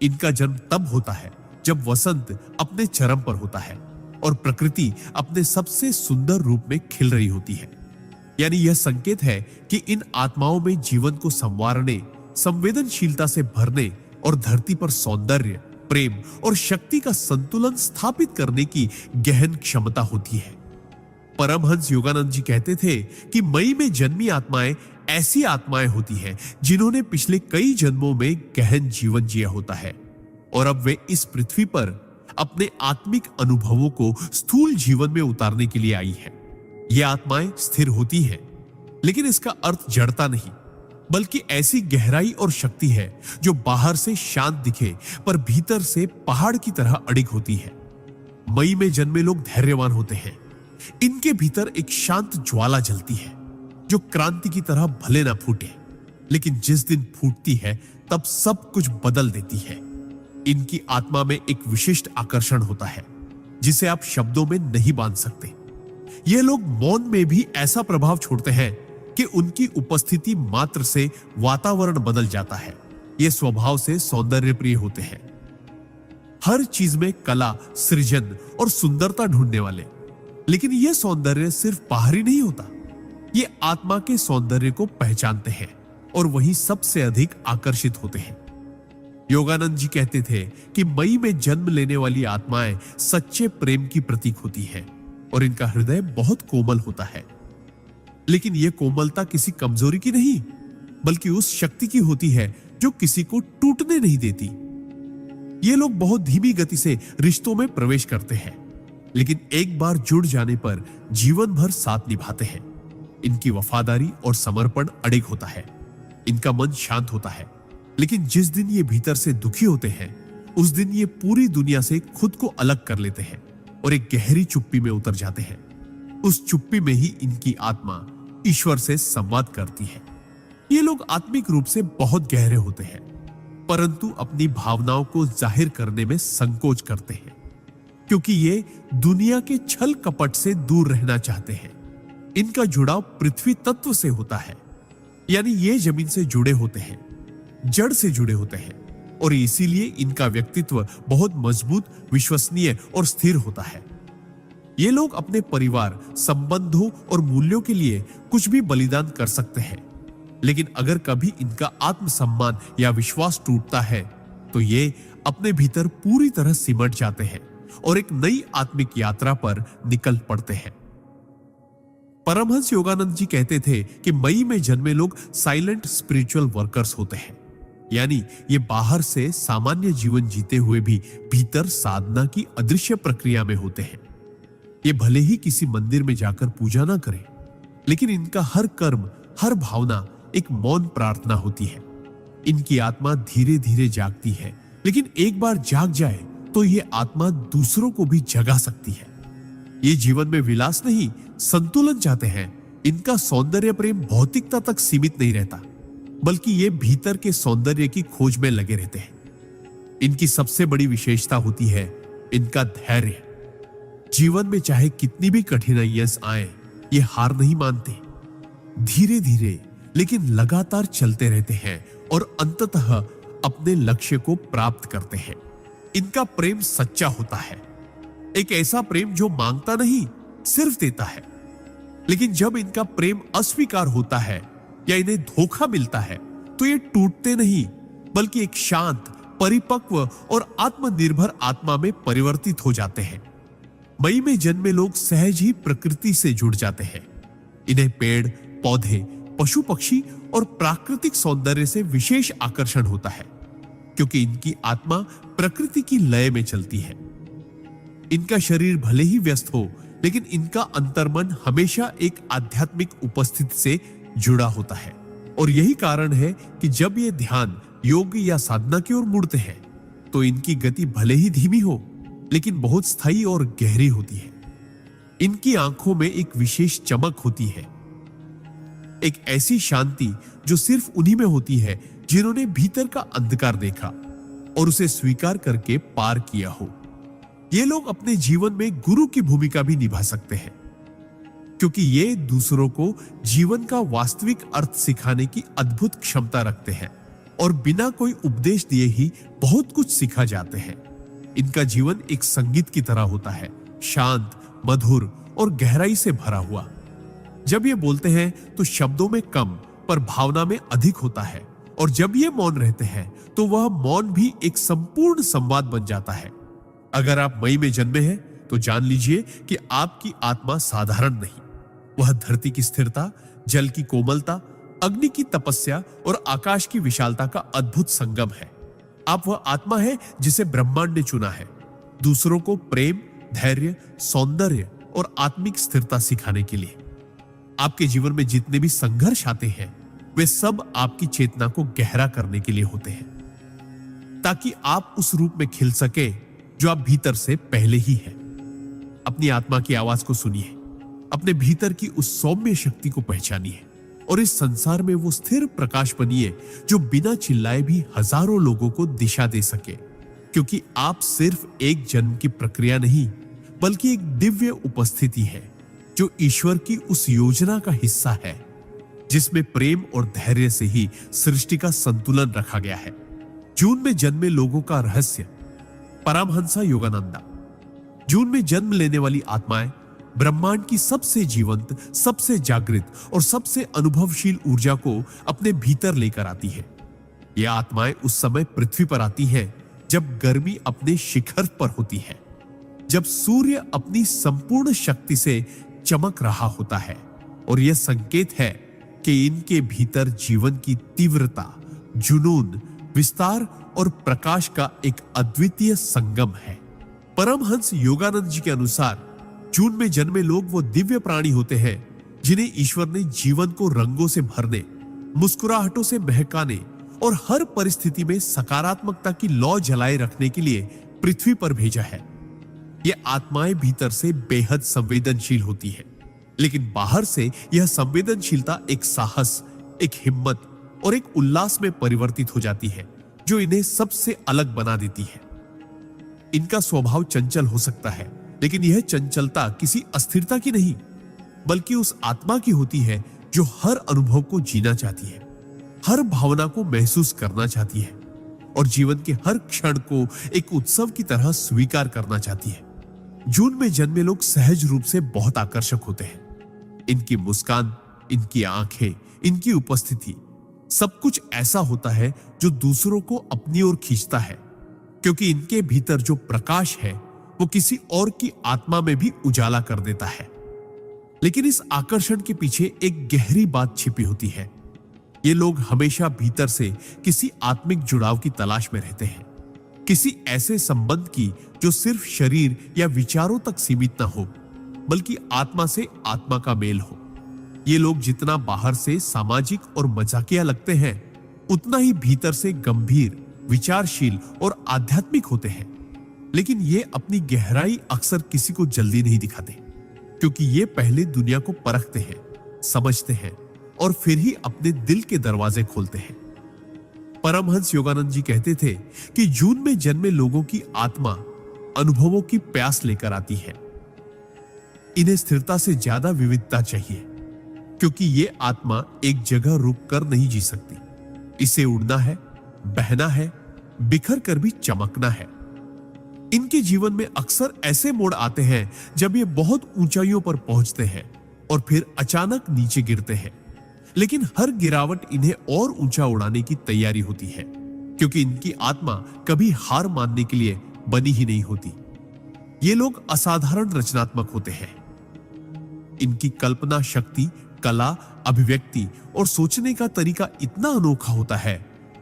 इनका जन्म तब होता है जब वसंत अपने चरम पर होता है और प्रकृति अपने सबसे सुंदर रूप में खिल रही होती है। यानी यह संकेत है कि इन आत्माओं में जीवन को संवारने, संवेदनशीलता से भरने और धरती पर सौंदर्य, प्रेम और शक्ति का संतुलन स्थापित करने की गहन क्षमता होती है। परमहंस योगानंद जी कहते थे कि मई में जन्मी आत्माएं ऐसी आत्माएं होती हैं जिन्होंने पिछले कई जन्मों में गहन जीवन जिया होता है, और अब वे इस पृथ्वी पर अपने आत्मिक अनुभवों को स्थूल जीवन में उतारने के लिए आई है। ये आत्माएं स्थिर होती हैं, लेकिन इसका अर्थ जड़ता नहीं, बल्कि ऐसी गहराई और शक्ति है जो बाहर से शांत दिखे पर भीतर से पहाड़ की तरह अडिग होती है। मई में जन्मे लोग धैर्यवान होते हैं। इनके भीतर एक शांत ज्वाला जलती है जो क्रांति की तरह भले ना फूटे, लेकिन जिस दिन फूटती है तब सब कुछ बदल देती है। इनकी आत्मा में एक विशिष्ट आकर्षण होता है जिसे आप शब्दों में नहीं बांध सकते। ये लोग मौन में भी ऐसा प्रभाव छोड़ते हैं कि उनकी उपस्थिति मात्र से वातावरण बदल जाता है। ये स्वभाव से सौंदर्य प्रिय होते हैं, हर चीज में कला, सृजन और सुंदरता ढूंढने वाले। लेकिन यह सौंदर्य सिर्फ बाहरी नहीं होता, ये आत्मा के सौंदर्य को पहचानते हैं और वही सबसे अधिक आकर्षित होते हैं। योगानंद जी कहते थे कि मई में जन्म लेने वाली आत्माएं सच्चे प्रेम की प्रतीक होती है और इनका हृदय बहुत कोमल होता है। लेकिन यह कोमलता किसी कमजोरी की नहीं, बल्कि उस शक्ति की होती है जो किसी को टूटने नहीं देती। ये लोग बहुत धीमी गति से रिश्तों में प्रवेश करते हैं, लेकिन एक बार जुड़ जाने पर जीवन भर साथ निभाते हैं। इनकी वफादारी और समर्पण अडिग होता है। इनका मन शांत होता है, लेकिन जिस दिन ये भीतर से दुखी होते हैं उस दिन ये पूरी दुनिया से खुद को अलग कर लेते हैं और एक गहरी चुप्पी में उतर जाते हैं। उस चुप्पी में ही इनकी आत्मा ईश्वर से संवाद करती है। ये लोग आत्मिक रूप से बहुत गहरे होते हैं, परंतु अपनी भावनाओं को जाहिर करने में संकोच करते हैं, क्योंकि ये दुनिया के छल कपट से दूर रहना चाहते हैं। इनका जुड़ाव पृथ्वी तत्व से होता है, यानी ये जमीन से जुड़े होते हैं, जड़ से जुड़े होते हैं, और इसीलिए इनका व्यक्तित्व बहुत मजबूत, विश्वसनीय और स्थिर होता है। ये लोग अपने परिवार, संबंधों और मूल्यों के लिए कुछ भी बलिदान कर सकते हैं, लेकिन अगर कभी इनका आत्मसम्मान या विश्वास टूटता है तो ये अपने भीतर पूरी तरह सिमट जाते हैं और एक नई आत्मिक यात्रा पर निकल पड़ते हैं। परमहंस योगानंद जी कहते थे कि मई में जन्मे लोग साइलेंट स्पिरिचुअल वर्कर्स होते हैं, यानी ये बाहर से सामान्य जीवन जीते हुए भी भीतर साधना की अदृश्य प्रक्रिया में होते हैं। ये भले ही किसी मंदिर में जाकर पूजा ना करें, लेकिन इनका हर कर्म, हर भावना एक मौन प्रार्थना होती है। इनकी आत्मा धीरे धीरे जागती है, लेकिन एक बार जाग जाए तो ये आत्मा दूसरों को भी जगा सकती है। ये जीवन में विलास नहीं, संतुलन चाहते हैं। इनका सौंदर्य प्रेम भौतिकता तक सीमित नहीं रहता, बल्कि ये भीतर के सौंदर्य की खोज में लगे रहते हैं। इनकी सबसे बड़ी विशेषता होती है इनका धैर्य। जीवन में चाहे कितनी भी कठिनाइयां आए, ये हार नहीं मानते। धीरे धीरे लेकिन लगातार चलते रहते हैं और अंततः अपने लक्ष्य को प्राप्त करते हैं। इनका प्रेम सच्चा होता है। एक ऐसा प्रेम जो मांगता नहीं, सिर्फ देता है। लेकिन जब इनका प्रेम अस्वीकार होता है या इन्हें धोखा मिलता है, तो ये टूटते नहीं, बल्कि एक शांत, परिपक्व और आत्मनिर्भर आत्मा में परिवर्तित हो जाते हैं। मई में जन्मे लोग सहज ही प्रकृति से जुड़ जाते हैं। इन्हें पेड़, पौधे, पशु पक्षी और प्राकृतिक सौंदर्य से विशेष आकर्षण होता है, क्योंकि इनकी आत्मा प्रकृति की लय में चलती है। इनका शरीर भले ही व्यस्त हो, लेकिन इनका अंतर्मन हमेशा एक आध्यात्मिक उपस्थिति से जुड़ा होता है। और यही कारण है कि जब ये ध्यान, योग या साधना की ओर मुड़ते हैं, तो इनकी गति भले ही धीमी हो, लेकिन बहुत स्थायी और गहरी होती है। इनकी आंखों में एक विशेष चमक होती है, एक ऐसी शांति जो सिर्फ उन्हीं में होती है जिन्होंने भीतर का अंधकार देखा और उसे स्वीकार करके पार किया हो। ये लोग अपने जीवन में गुरु की भूमिका भी निभा सकते हैं, क्योंकि ये दूसरों को जीवन का वास्तविक अर्थ सिखाने की अद्भुत क्षमता रखते हैं और बिना कोई उपदेश दिए ही बहुत कुछ सिखा जाते हैं। इनका जीवन एक संगीत की तरह होता है, शांत, मधुर और गहराई से भरा हुआ। जब ये बोलते हैं तो शब्दों में कम पर भावना में अधिक होता है, और जब ये मौन रहते हैं तो वह मौन भी एक संपूर्ण संवाद बन जाता है। अगर आप मई में जन्मे हैं तो जान लीजिए कि आपकी आत्मा साधारण नहीं, वह धरती की स्थिरता, जल की कोमलता, अग्नि की तपस्या और आकाश की विशालता का अद्भुत संगम है। आप वह आत्मा है जिसे ब्रह्मांड ने चुना है, दूसरों को प्रेम, धैर्य, सौंदर्य और आत्मिक स्थिरता सिखाने के लिए। आपके जीवन में जितने भी संघर्ष आते हैं, वे सब आपकी चेतना को गहरा करने के लिए होते हैं, ताकि आप उस रूप में खिल सके जो आप भीतर से पहले ही है। अपनी आत्मा की आवाज को सुनिए, अपने भीतर की उस सौम्य शक्ति को पहचानिए और इस संसार में वो स्थिर प्रकाश बनिए जो बिना चिल्लाए भी हजारों लोगों को दिशा दे सके। क्योंकि आप सिर्फ एक जन्म की प्रक्रिया नहीं, बल्कि एक दिव्य उपस्थिति है जो ईश्वर की उस योजना का हिस्सा है जिसमें प्रेम और धैर्य से ही सृष्टि का संतुलन रखा गया है। जून में जन्मे लोगों का रहस्य। परमहंसा योगानंदा। जून में जन्म लेने वाली आत्माएं ब्रह्मांड की सबसे जीवंत, सबसे जागृत और सबसे अनुभवशील ऊर्जा को अपने भीतर लेकर आती है। ये आत्माएं उस समय पृथ्वी पर आती हैं जब गर्मी अपने शिखर पर होती है, जब सूर्य अपनी संपूर्ण शक्ति से चमक रहा होता है, और यह संकेत है कि इनके भीतर जीवन की तीव्रता, जुनून, विस्तार और प्रकाश का एक अद्वितीय संगम है। परमहंस योगानंद जी के अनुसार जून में जन्मे लोग वो दिव्य प्राणी होते हैं जिन्हें ईश्वर ने जीवन को रंगों से भरने, मुस्कुराहटों से महकाने और हर परिस्थिति में सकारात्मकता की लौ जलाए रखने के लिए पृथ्वी पर भेजा है। ये आत्माएं भीतर से बेहद संवेदनशील होती है, लेकिन बाहर से यह संवेदनशीलता एक साहस, एक हिम्मत और एक उल्लास में परिवर्तित हो जाती है जो इन्हें सबसे अलग बना देती है। इनका स्वभाव चंचल हो सकता है, लेकिन यह चंचलता किसी अस्थिरता की नहीं, बल्कि उस आत्मा की होती है जो हर अनुभव को जीना चाहती है, हर भावना को महसूस करना चाहती है और जीवन के हर क्षण को एक उत्सव की तरह स्वीकार करना चाहती है। जून में जन्मे लोग सहज रूप से बहुत आकर्षक होते हैं। इनकी मुस्कान, इनकी आंखें, इनकी उपस्थिति, सब कुछ ऐसा होता है जो दूसरों को अपनी ओर खींचता है, क्योंकि इनके भीतर जो प्रकाश है वो किसी और की आत्मा में भी उजाला कर देता है। लेकिन इस आकर्षण के पीछे एक गहरी बात छिपी होती है। ये लोग हमेशा भीतर से किसी आत्मिक जुड़ाव की तलाश में रहते हैं, किसी ऐसे संबंध की जो सिर्फ शरीर या विचारों तक सीमित ना हो, बल्कि आत्मा से आत्मा का मेल हो। ये लोग जितना बाहर से सामाजिक और मजाकिया लगते हैं, उतना ही भीतर से गंभीर, विचारशील और आध्यात्मिक होते हैं। लेकिन ये अपनी गहराई अक्सर किसी को जल्दी नहीं दिखाते, क्योंकि ये पहले दुनिया को परखते हैं, समझते हैं और फिर ही अपने दिल के दरवाजे खोलते हैं। परमहंस योगानंद जी कहते थे कि जून में जन्मे लोगों की आत्मा अनुभवों की प्यास लेकर आती है। इन्हें स्थिरता से ज्यादा विविधता चाहिए, क्योंकि ये आत्मा एक जगह रुक कर नहीं जी सकती। इसे उड़ना है, बहना है, बिखर कर भी चमकना है। इनके जीवन में अक्सर ऐसे मोड़ आते हैं जब ये बहुत ऊंचाइयों पर पहुंचते हैं और फिर अचानक नीचे गिरते हैं। लेकिन हर गिरावट इन्हें और ऊंचा उड़ाने की तैयारी होती है, क्योंकि इनकी आत्मा कभी हार मानने के लिए बनी ही नहीं होती। ये लोग असाधारण रचनात्मक होते हैं। इनकी कल्पना शक्ति, कला, अभिव्यक्ति और सोचने का तरीका इतना अनोखा होता है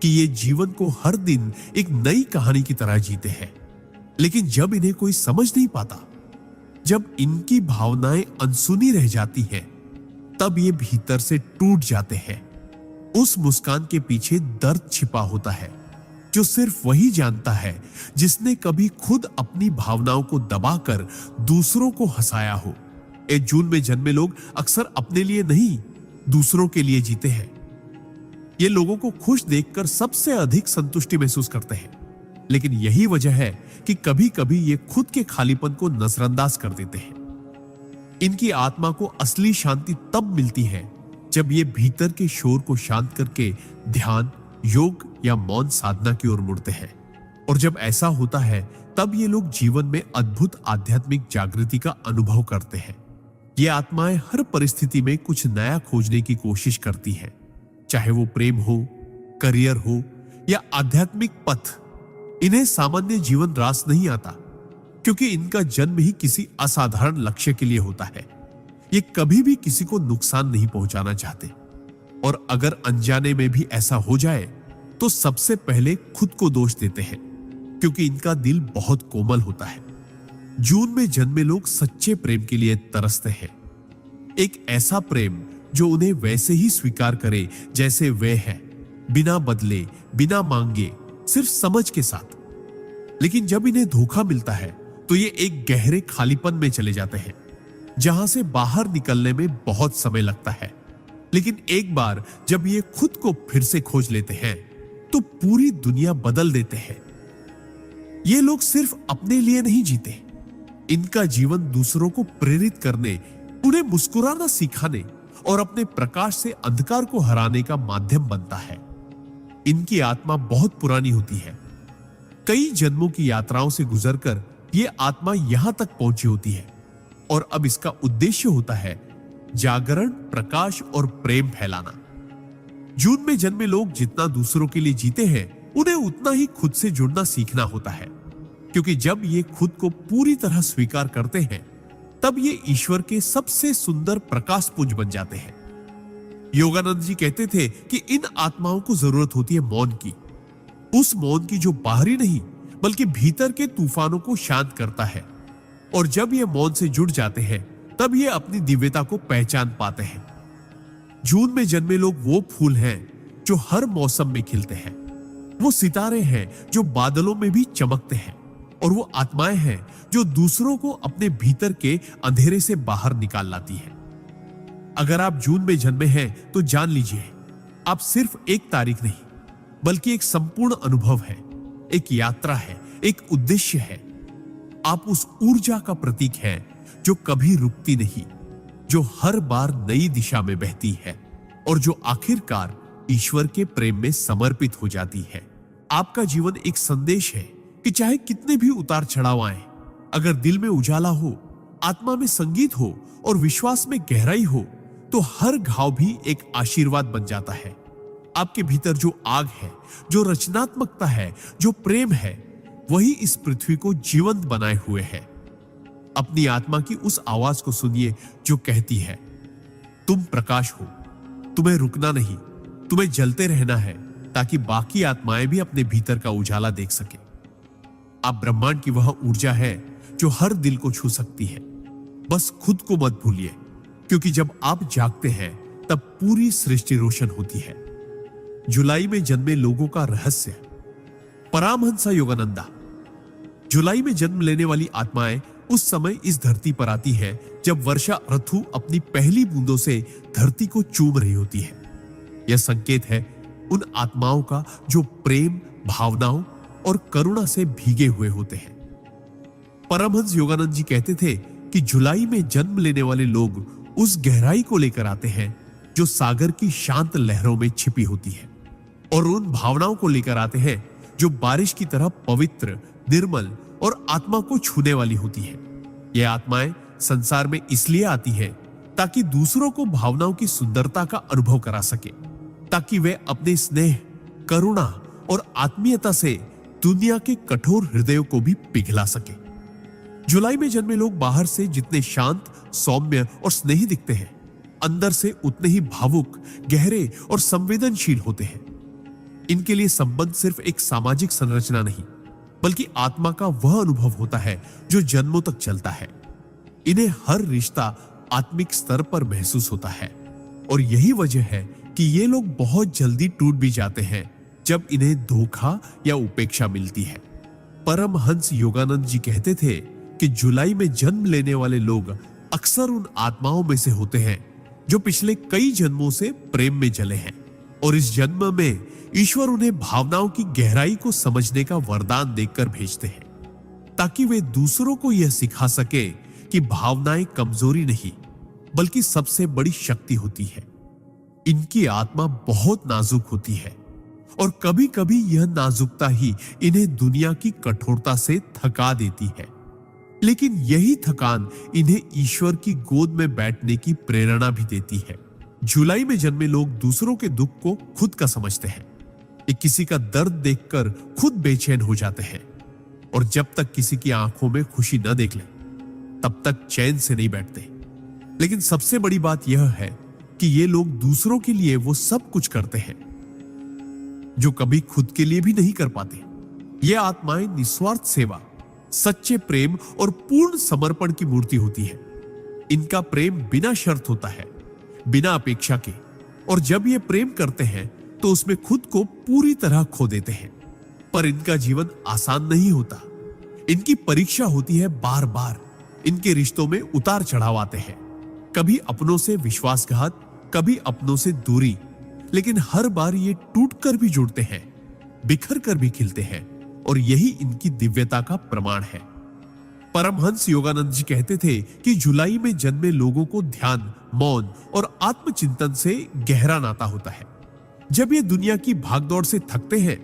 कि ये जीवन को हर दिन एक नई कहानी की तरह जीते हैं। लेकिन जब इन्हें कोई समझ नहीं पाता, जब इनकी भावनाएं अनसुनी रह जाती हैं, तब ये भीतर से टूट जाते हैं। उस मुस्कान के पीछे दर्द छिपा होता है, जो सिर्फ वही जानता है जिसने कभी खुद अपनी भावनाओं को दबाकर दूसरों को हंसाया हो। एक जून में जन्मे लोग अक्सर अपने लिए नहीं, दूसरों के लिए जीते हैं। ये लोगों को खुश देखकर सबसे अधिक संतुष्टि महसूस करते हैं। लेकिन यही वजह है कि कभी कभी ये खुद के खालीपन को नजरअंदाज कर देते हैं। इनकी आत्मा को असली शांति तब मिलती है जब ये भीतर के शोर को शांत करके ध्यान, योग या मौन साधना की ओर मुड़ते हैं। और जब ऐसा होता है, तब ये लोग जीवन में अद्भुत आध्यात्मिक जागृति का अनुभव करते हैं। ये आत्माएं हर परिस्थिति में कुछ नया खोजने की कोशिश करती हैं, चाहे वो प्रेम हो, करियर हो या आध्यात्मिक पथ। इन्हें सामान्य जीवन रास नहीं आता, क्योंकि इनका जन्म ही किसी असाधारण लक्ष्य के लिए होता है। ये कभी भी किसी को नुकसान नहीं पहुंचाना चाहते, और अगर अनजाने में भी ऐसा हो जाए तो सबसे पहले खुद को दोष देते हैं, क्योंकि इनका दिल बहुत कोमल होता है। जून में जन्मे लोग सच्चे प्रेम के लिए तरसते हैं। एक ऐसा प्रेम जो उन्हें वैसे ही स्वीकार करे जैसे वे हैं, बिना बदले, बिना मांगे, सिर्फ समझ के साथ। लेकिन जब इन्हें धोखा मिलता है तो ये एक गहरे खालीपन में चले जाते हैं, जहां से बाहर निकलने में बहुत समय लगता है। लेकिन एक बार जब ये खुद को फिर से खोज लेते हैं तो पूरी दुनिया बदल देते हैं। ये लोग सिर्फ अपने लिए नहीं जीते, इनका जीवन दूसरों को प्रेरित करने, उन्हें मुस्कुराना सिखाने और अपने प्रकाश से अंधकार को हराने का माध्यम बनता है। इनकी आत्मा बहुत पुरानी होती है। कई जन्मों की यात्राओं से गुजरकर यह आत्मा यहां तक पहुंची होती है, और अब इसका उद्देश्य होता है जागरण, प्रकाश और प्रेम फैलाना। जून में जन्मे लोग जितना दूसरों के लिए जीते हैं, उन्हें उतना ही खुद से जुड़ना सीखना होता है, क्योंकि जब ये खुद को पूरी तरह स्वीकार करते हैं, तब ये ईश्वर के सबसे सुंदर प्रकाश पुंज बन जाते हैं। योगानंद जी कहते थे कि इन आत्माओं को जरूरत होती है मौन की, उस मौन की जो बाहरी नहीं बल्कि भीतर के तूफानों को शांत करता है। और जब ये मौन से जुड़ जाते हैं, तब ये अपनी दिव्यता को पहचान पाते हैं। जून में जन्मे लोग वो फूल हैं जो हर मौसम में खिलते हैं, वो सितारे हैं जो बादलों में भी चमकते हैं, और वो आत्माएं हैं जो दूसरों को अपने भीतर के अंधेरे से बाहर निकाल लाती हैं। अगर आप जून में जन्मे हैं तो जान लीजिए, आप सिर्फ एक तारीख नहीं बल्कि एक संपूर्ण अनुभव है, एक यात्रा है, एक उद्देश्य है। आप उस ऊर्जा का प्रतीक हैं जो कभी रुकती नहीं, जो हर बार नई दिशा में बहती है और जो आखिरकार ईश्वर के प्रेम में समर्पित हो जाती है। आपका जीवन एक संदेश है कि चाहे कितने भी उतार चढ़ाव आए, अगर दिल में उजाला हो, आत्मा में संगीत हो और विश्वास में गहराई हो, तो हर घाव भी एक आशीर्वाद बन जाता है। आपके भीतर जो आग है, जो रचनात्मकता है, जो प्रेम है, वही इस पृथ्वी को जीवंत बनाए हुए है। अपनी आत्मा की उस आवाज को सुनिए जो कहती है, तुम प्रकाश हो, तुम्हें रुकना नहीं, तुम्हें जलते रहना है, ताकि बाकी आत्माएं भी अपने भीतर का उजाला देख सके। आप ब्रह्मांड की वह ऊर्जा है जो हर दिल को छू सकती है। बस खुद को मत भूलिए, क्योंकि जब आप जागते हैं तब पूरी सृष्टि रोशन होती है। जुलाई में जन्मे लोगों का रहस्य। परमहंस योगानंदा। जुलाई में जन्म लेने वाली आत्माएं उस समय इस धरती पर आती है जब वर्षा ऋतु अपनी पहली बूंदों से धरती को चूम रही होती है। यह संकेत है उन आत्माओं का जो प्रेम, भावनाओं और करुणा से भीगे हुए होते हैं। परमहंस योगानंद जी कहते थे कि जुलाई में जन्म लेने वाले लोग उस गहराई को लेकर आते हैं जो सागर की शांत लहरों में छिपी होती है, और उन भावनाओं को लेकर आते हैं जो बारिश की तरह पवित्र, निर्मल और आत्मा को छूने वाली होती है। ये आत्माएं संसार में इसलिए आती हैं ताकि दूसरों को भावनाओं की सुंदरता का अनुभव करा सके, ताकि वे अपने स्नेह, करुणा और आत्मीयता से दुनिया के कठोर हृदयों को भी पिघला सके। जुलाई में जन्मे लोग बाहर से जितने शांत, सौम्य और स्नेही दिखते हैं, अंदर से उतने ही भावुक, गहरे और संवेदनशील होते हैं। इनके लिए संबंध सिर्फ एक सामाजिक संरचना नहीं, बल्कि आत्मा का वह अनुभव होता है जो जन्मों तक चलता है। इन्हें हर रिश्ता आत्मिक स्तर पर महसूस होता है, और यही वजह है कि ये लोग बहुत जल्दी टूट भी जाते हैं जब इन्हें धोखा या उपेक्षा मिलती है। परमहंस योगानंद जी कहते थे कि जुलाई में जन्म लेने वाले लोग अक्सर उन आत्माओं में से होते हैं जो पिछले कई जन्मों से प्रेम में जले हैं, और इस जन्म में ईश्वर उन्हें भावनाओं की गहराई को समझने का वरदान देकर भेजते हैं, ताकि वे दूसरों को यह सिखा सके कि भावनाएं कमजोरी नहीं, बल्कि सबसे बड़ी शक्ति होती है। इनकी आत्मा बहुत नाजुक होती है, और कभी कभी यह नाजुकता ही इन्हें दुनिया की कठोरता से थका देती है। लेकिन यही थकान इन्हें ईश्वर की गोद में बैठने की प्रेरणा भी देती है। जुलाई में जन्मे लोग दूसरों के दुख को खुद का समझते हैं। ये किसी का दर्द देखकर खुद बेचैन हो जाते हैं, और जब तक किसी की आंखों में खुशी न देख ले, तब तक चैन से नहीं बैठते। लेकिन सबसे बड़ी बात यह है कि ये लोग दूसरों के लिए वो सब कुछ करते हैं जो कभी खुद के लिए भी नहीं कर पाते। ये आत्माएं निस्वार्थ सेवा, सच्चे प्रेम और पूर्ण समर्पण की मूर्ति होती है। इनका प्रेम बिना शर्त होता है, बिना अपेक्षा के, और जब ये प्रेम करते हैं तो उसमें खुद को पूरी तरह खो देते हैं। पर इनका जीवन आसान नहीं होता। इनकी परीक्षा होती है बार बार। इनके रिश्तों में उतार चढ़ाव आते हैं, कभी अपनों से विश्वासघात, कभी अपनों से दूरी, लेकिन हर बार ये टूटकर भी जुड़ते हैं, बिखर कर भी खिलते हैं, और यही इनकी दिव्यता का प्रमाण है। परमहंस योगानंद जी कहते थे कि जुलाई में जन्मे लोगों को ध्यान, मौन और आत्मचिंतन से गहरा नाता होता है। जब ये दुनिया की भागदौड़ से थकते हैं,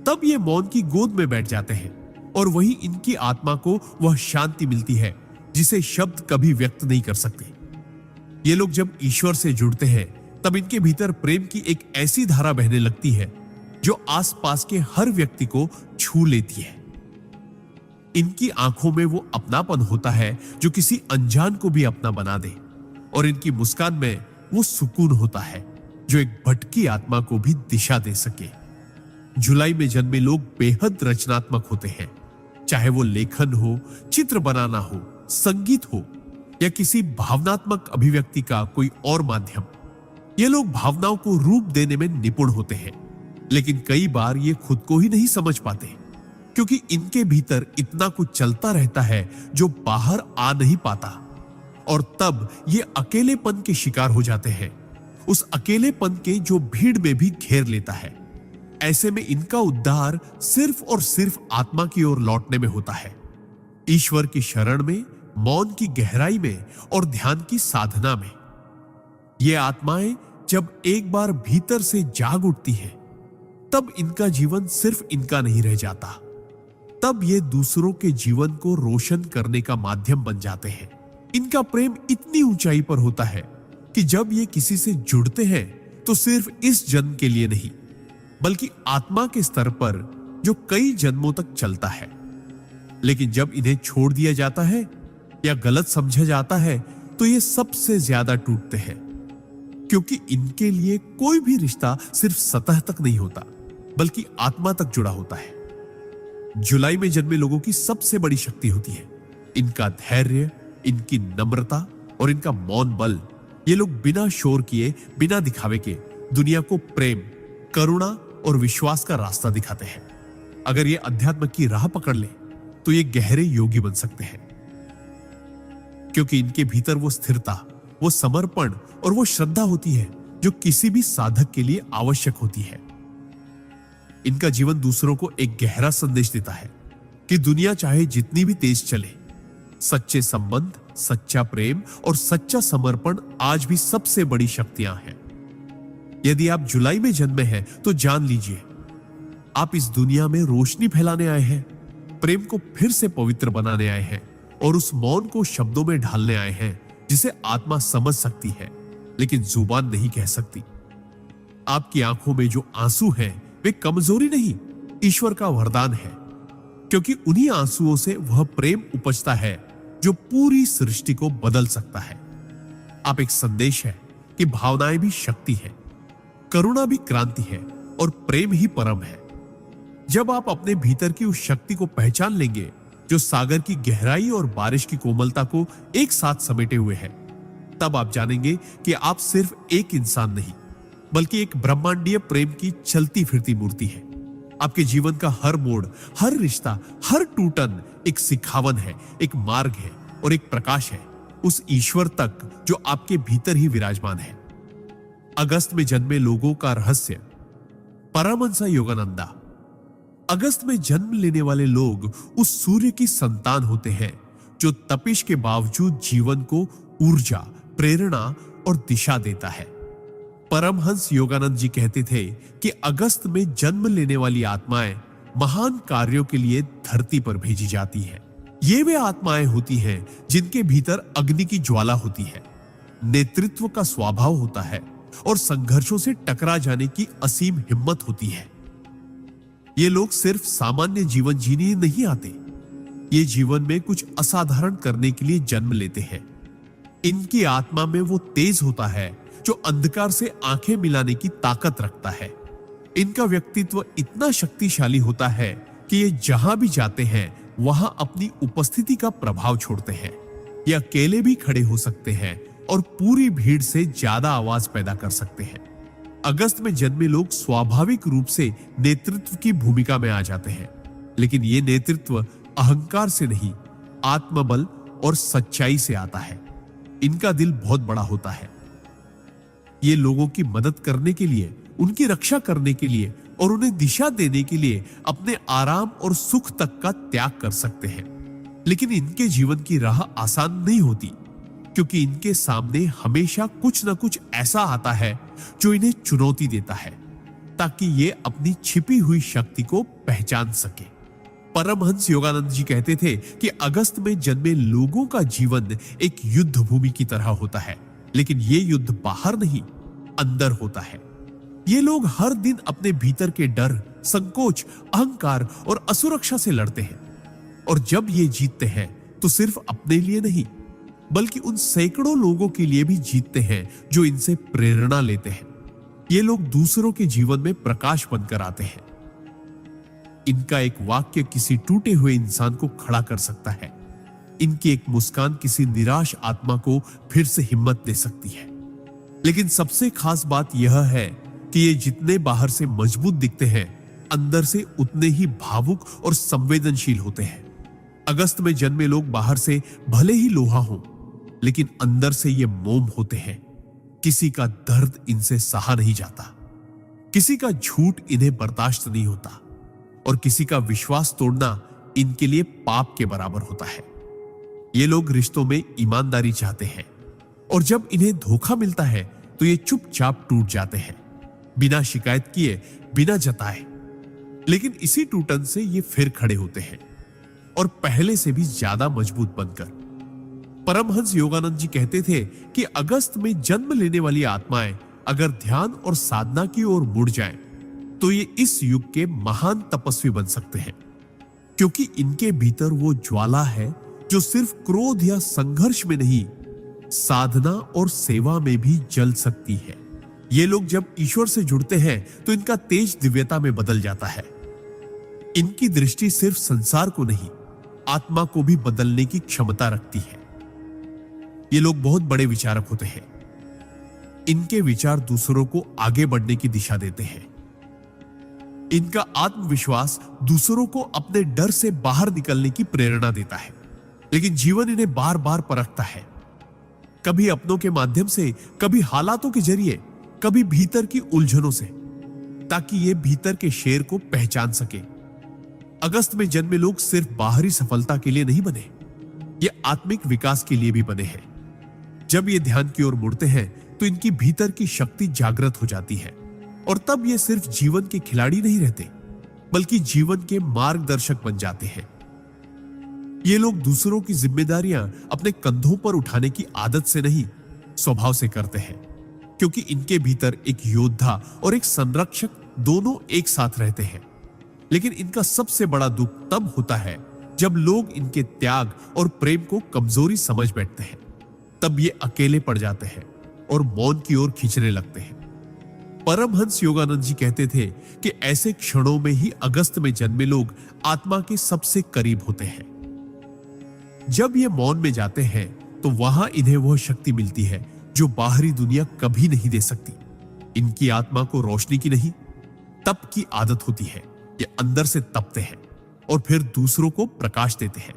तब ये मौन की गोद में बैठ जाते हैं, और वही इनकी आत्मा को वह शांति मिलती है जिसे शब्द कभी व्यक्त नहीं कर सकते। ये लोग जब ईश्वर से जुड़ते हैं, तब इनके भीतर प्रेम की एक ऐसी धारा बहने लगती है जो आसपास के हर व्यक्ति को छू लेती है। इनकी आंखों में वो अपनापन होता है जो किसी अनजान को भी अपना बना दे, और इनकी मुस्कान में वो सुकून होता है जो एक भटकी आत्मा को भी दिशा दे सके। जुलाई में जन्मे लोग बेहद रचनात्मक होते हैं, चाहे वो लेखन हो, चित्र बनाना हो, संगीत हो, या किसी भावनात्मक अभिव्यक्ति का कोई और माध्यम। ये लोग भावनाओं को रूप देने में निपुण होते हैं, लेकिन कई बार ये खुद को ही नहीं समझ पाते, क्योंकि इनके भीतर इतना कुछ चलता रहता है जो बाहर आ नहीं पाता, और तब ये अकेलेपन के शिकार हो जाते हैं, उस अकेलेपन के जो भीड़ में भी घेर लेता है। ऐसे में इनका उद्धार सिर्फ और सिर्फ आत्मा की ओर लौटने में होता है, ईश्वर की शरण में, मौन की गहराई में और ध्यान की साधना में। ये आत्माएं जब एक बार भीतर से जाग उठती हैं, तब इनका जीवन सिर्फ इनका नहीं रह जाता, तब ये दूसरों के जीवन को रोशन करने का माध्यम बन जाते हैं। इनका प्रेम इतनी ऊंचाई पर होता है कि जब ये किसी से जुड़ते हैं तो सिर्फ इस जन्म के लिए नहीं, बल्कि आत्मा के स्तर पर जो कई जन्मों तक चलता है। लेकिन जब इन्हें छोड़ दिया जाता है या गलत समझा जाता है, तो ये सबसे ज्यादा टूटते हैं, क्योंकि इनके लिए कोई भी रिश्ता सिर्फ सतह तक नहीं होता, बल्कि आत्मा तक जुड़ा होता है। जुलाई में जन्मे लोगों की सबसे बड़ी शक्ति होती है इनका धैर्य, इनकी नम्रता और इनका मौन बल। ये लोग बिना शोर किए, बिना दिखावे के दुनिया को प्रेम, करुणा और विश्वास का रास्ता दिखाते हैं। अगर ये अध्यात्म की राह पकड़ ले तो ये गहरे योगी बन सकते हैं, क्योंकि इनके भीतर वो स्थिरता, वो समर्पण और वो श्रद्धा होती है जो किसी भी साधक के लिए आवश्यक होती है। इनका जीवन दूसरों को एक गहरा संदेश देता है कि दुनिया चाहे जितनी भी तेज चले, सच्चे संबंध, सच्चा प्रेम और सच्चा समर्पण आज भी सबसे बड़ी शक्तियां हैं। यदि आप जुलाई में जन्मे हैं तो जान लीजिए, आप इस दुनिया में रोशनी फैलाने आए हैं, प्रेम को फिर से पवित्र बनाने आए हैं और उस मौन को शब्दों में ढालने आए हैं जिसे आत्मा समझ सकती है लेकिन जुबान नहीं कह सकती। आपकी आंखों में जो आंसू हैं वे कमजोरी नहीं, ईश्वर का वरदान है, क्योंकि उन्हीं आंसुओं से वह प्रेम उपजता है जो पूरी सृष्टि को बदल सकता है। आप एक संदेश है कि भावनाएं भी शक्ति है, करुणा भी क्रांति है और प्रेम ही परम है। जब आप अपने भीतर की उस शक्ति को पहचान लेंगे जो सागर की गहराई और बारिश की कोमलता को एक साथ समेटे हुए है, तब आप जानेंगे कि आप सिर्फ एक इंसान नहीं बल्कि एक ब्रह्मांडीय प्रेम की चलती फिरती मूर्ति है। आपके जीवन का हर मोड़, हर रिश्ता, हर टूटन एक सिखावन है, एक मार्ग है और एक प्रकाश है उस ईश्वर तक जो आपके भीतर ही विराजमान है। अगस्त में जन्मे लोगों का रहस्य। परमहंस योगानंदा। अगस्त में जन्म लेने वाले लोग उस सूर्य की संतान होते हैं जो तपिश के बावजूद जीवन को ऊर्जा, प्रेरणा और दिशा देता है। परमहंस योगानंद जी कहते थे कि अगस्त में जन्म लेने वाली आत्माएं महान कार्यों के लिए धरती पर भेजी जाती हैं। ये वे आत्माएं होती हैं जिनके भीतर अग्नि की ज्वाला होती है, नेतृत्व का स्वभाव होता है और संघर्षों से टकरा जाने की असीम हिम्मत होती है। ये लोग सिर्फ सामान्य जीवन जीने नहीं आते, ये जीवन में कुछ असाधारण करने के लिए जन्म लेते हैं। इनकी आत्मा में वो तेज होता है जो अंधकार से आंखें मिलाने की ताकत रखता है। इनका व्यक्तित्व इतना शक्तिशाली होता है कि ये जहां भी जाते हैं वहां अपनी उपस्थिति का प्रभाव छोड़ते हैं। ये अकेले भी खड़े हो सकते हैं और पूरी भीड़ से ज्यादा आवाज पैदा कर सकते हैं। अगस्त में जन्मे लोग स्वाभाविक रूप से नेतृत्व की भूमिका में आ जाते हैं, लेकिन यह नेतृत्व अहंकार से नहीं, आत्मबल और सच्चाई से आता है। इनका दिल बहुत बड़ा होता है। ये लोगों की मदद करने के लिए, उनकी रक्षा करने के लिए और उन्हें दिशा देने के लिए अपने आराम और सुख तक का त्याग कर सकते हैं। लेकिन इनके जीवन की राह आसान नहीं होती, क्योंकि इनके सामने हमेशा कुछ न कुछ ऐसा आता है जो इन्हें चुनौती देता है ताकि ये अपनी छिपी हुई शक्ति को पहचान सके। परमहंस योगानंद जी कहते थे कि अगस्त में जन्मे लोगों का जीवन एक युद्ध भूमि की तरह होता है, लेकिन ये युद्ध बाहर नहीं, अंदर होता है। ये लोग हर दिन अपने भीतर के डर, संकोच, अहंकार और असुरक्षा से लड़ते हैं, और जब ये जीतते हैं तो सिर्फ अपने लिए नहीं बल्कि उन सैकड़ों लोगों के लिए भी जीतते हैं जो इनसे प्रेरणा लेते हैं। ये लोग दूसरों के जीवन में प्रकाश बनकर आते हैं। इनका एक वाक्य किसी टूटे हुए इंसान को खड़ा कर सकता है। इनकी एक मुस्कान किसी निराश आत्मा को फिर से हिम्मत दे सकती है। लेकिन सबसे खास बात यह है कि ये जितने बाहर से मजबूत दिखते हैं, अंदर से उतने ही भावुक और संवेदनशील होते हैं। अगस्त में जन्मे लोग बाहर से भले ही लोहा हों, लेकिन अंदर से ये मोम होते हैं। किसी का दर्द इनसे सहा नहीं जाता, किसी का झूठ इन्हें बर्दाश्त नहीं होता और किसी का विश्वास तोड़ना इनके लिए पाप के बराबर होता है। ये लोग रिश्तों में ईमानदारी चाहते हैं और जब इन्हें धोखा मिलता है तो ये चुपचाप टूट जाते हैं, बिना शिकायत किए, बिना जताए। लेकिन इसी टूटन से ये फिर खड़े होते हैं और पहले से भी ज्यादा मजबूत बनकर। परमहंस योगानंद जी कहते थे कि अगस्त में जन्म लेने वाली आत्माएं अगर ध्यान और साधना की ओर मुड़ जाएं, तो ये इस युग के महान तपस्वी बन सकते हैं, क्योंकि इनके भीतर वो ज्वाला है जो सिर्फ क्रोध या संघर्ष में नहीं, साधना और सेवा में भी जल सकती है। ये लोग जब ईश्वर से जुड़ते हैं तो इनका तेज दिव्यता में बदल जाता है। इनकी दृष्टि सिर्फ संसार को नहीं, आत्मा को भी बदलने की क्षमता रखती है। ये लोग बहुत बड़े विचारक होते हैं। इनके विचार दूसरों को आगे बढ़ने की दिशा देते हैं। इनका आत्मविश्वास दूसरों को अपने डर से बाहर निकलने की प्रेरणा देता है। लेकिन जीवन इन्हें बार बार परखता है, कभी अपनों के माध्यम से, कभी हालातों के जरिए, कभी भीतर की उलझनों से, ताकि ये भीतर के शेर को पहचान सके। अगस्त में जन्मे लोग सिर्फ बाहरी सफलता के लिए नहीं बने, ये आत्मिक विकास के लिए भी बने हैं। जब ये ध्यान की ओर मुड़ते हैं तो इनकी भीतर की शक्ति जागृत हो जाती है और तब ये सिर्फ जीवन के खिलाड़ी नहीं रहते, बल्कि जीवन के मार्गदर्शक बन जाते हैं। ये लोग दूसरों की जिम्मेदारियां अपने कंधों पर उठाने की आदत से नहीं, स्वभाव से करते हैं, क्योंकि इनके भीतर एक योद्धा और एक संरक्षक दोनों एक साथ रहते हैं। लेकिन इनका सबसे बड़ा दुख तब होता है जब लोग इनके त्याग और प्रेम को कमजोरी समझ बैठते हैं। तब ये अकेले पड़ जाते हैं और मौन की ओर खींचने लगते हैं। परमहंस योगानंद जी कहते थे कि ऐसे क्षणों में ही अगस्त में जन्मे लोग आत्मा के सबसे करीब होते हैं। जब ये मौन में जाते हैं तो वहां इन्हें वह शक्ति मिलती है जो बाहरी दुनिया कभी नहीं दे सकती। इनकी आत्मा को रोशनी की नहीं, तप की आदत होती है। ये अंदर से तपते हैं और फिर दूसरों को प्रकाश देते हैं।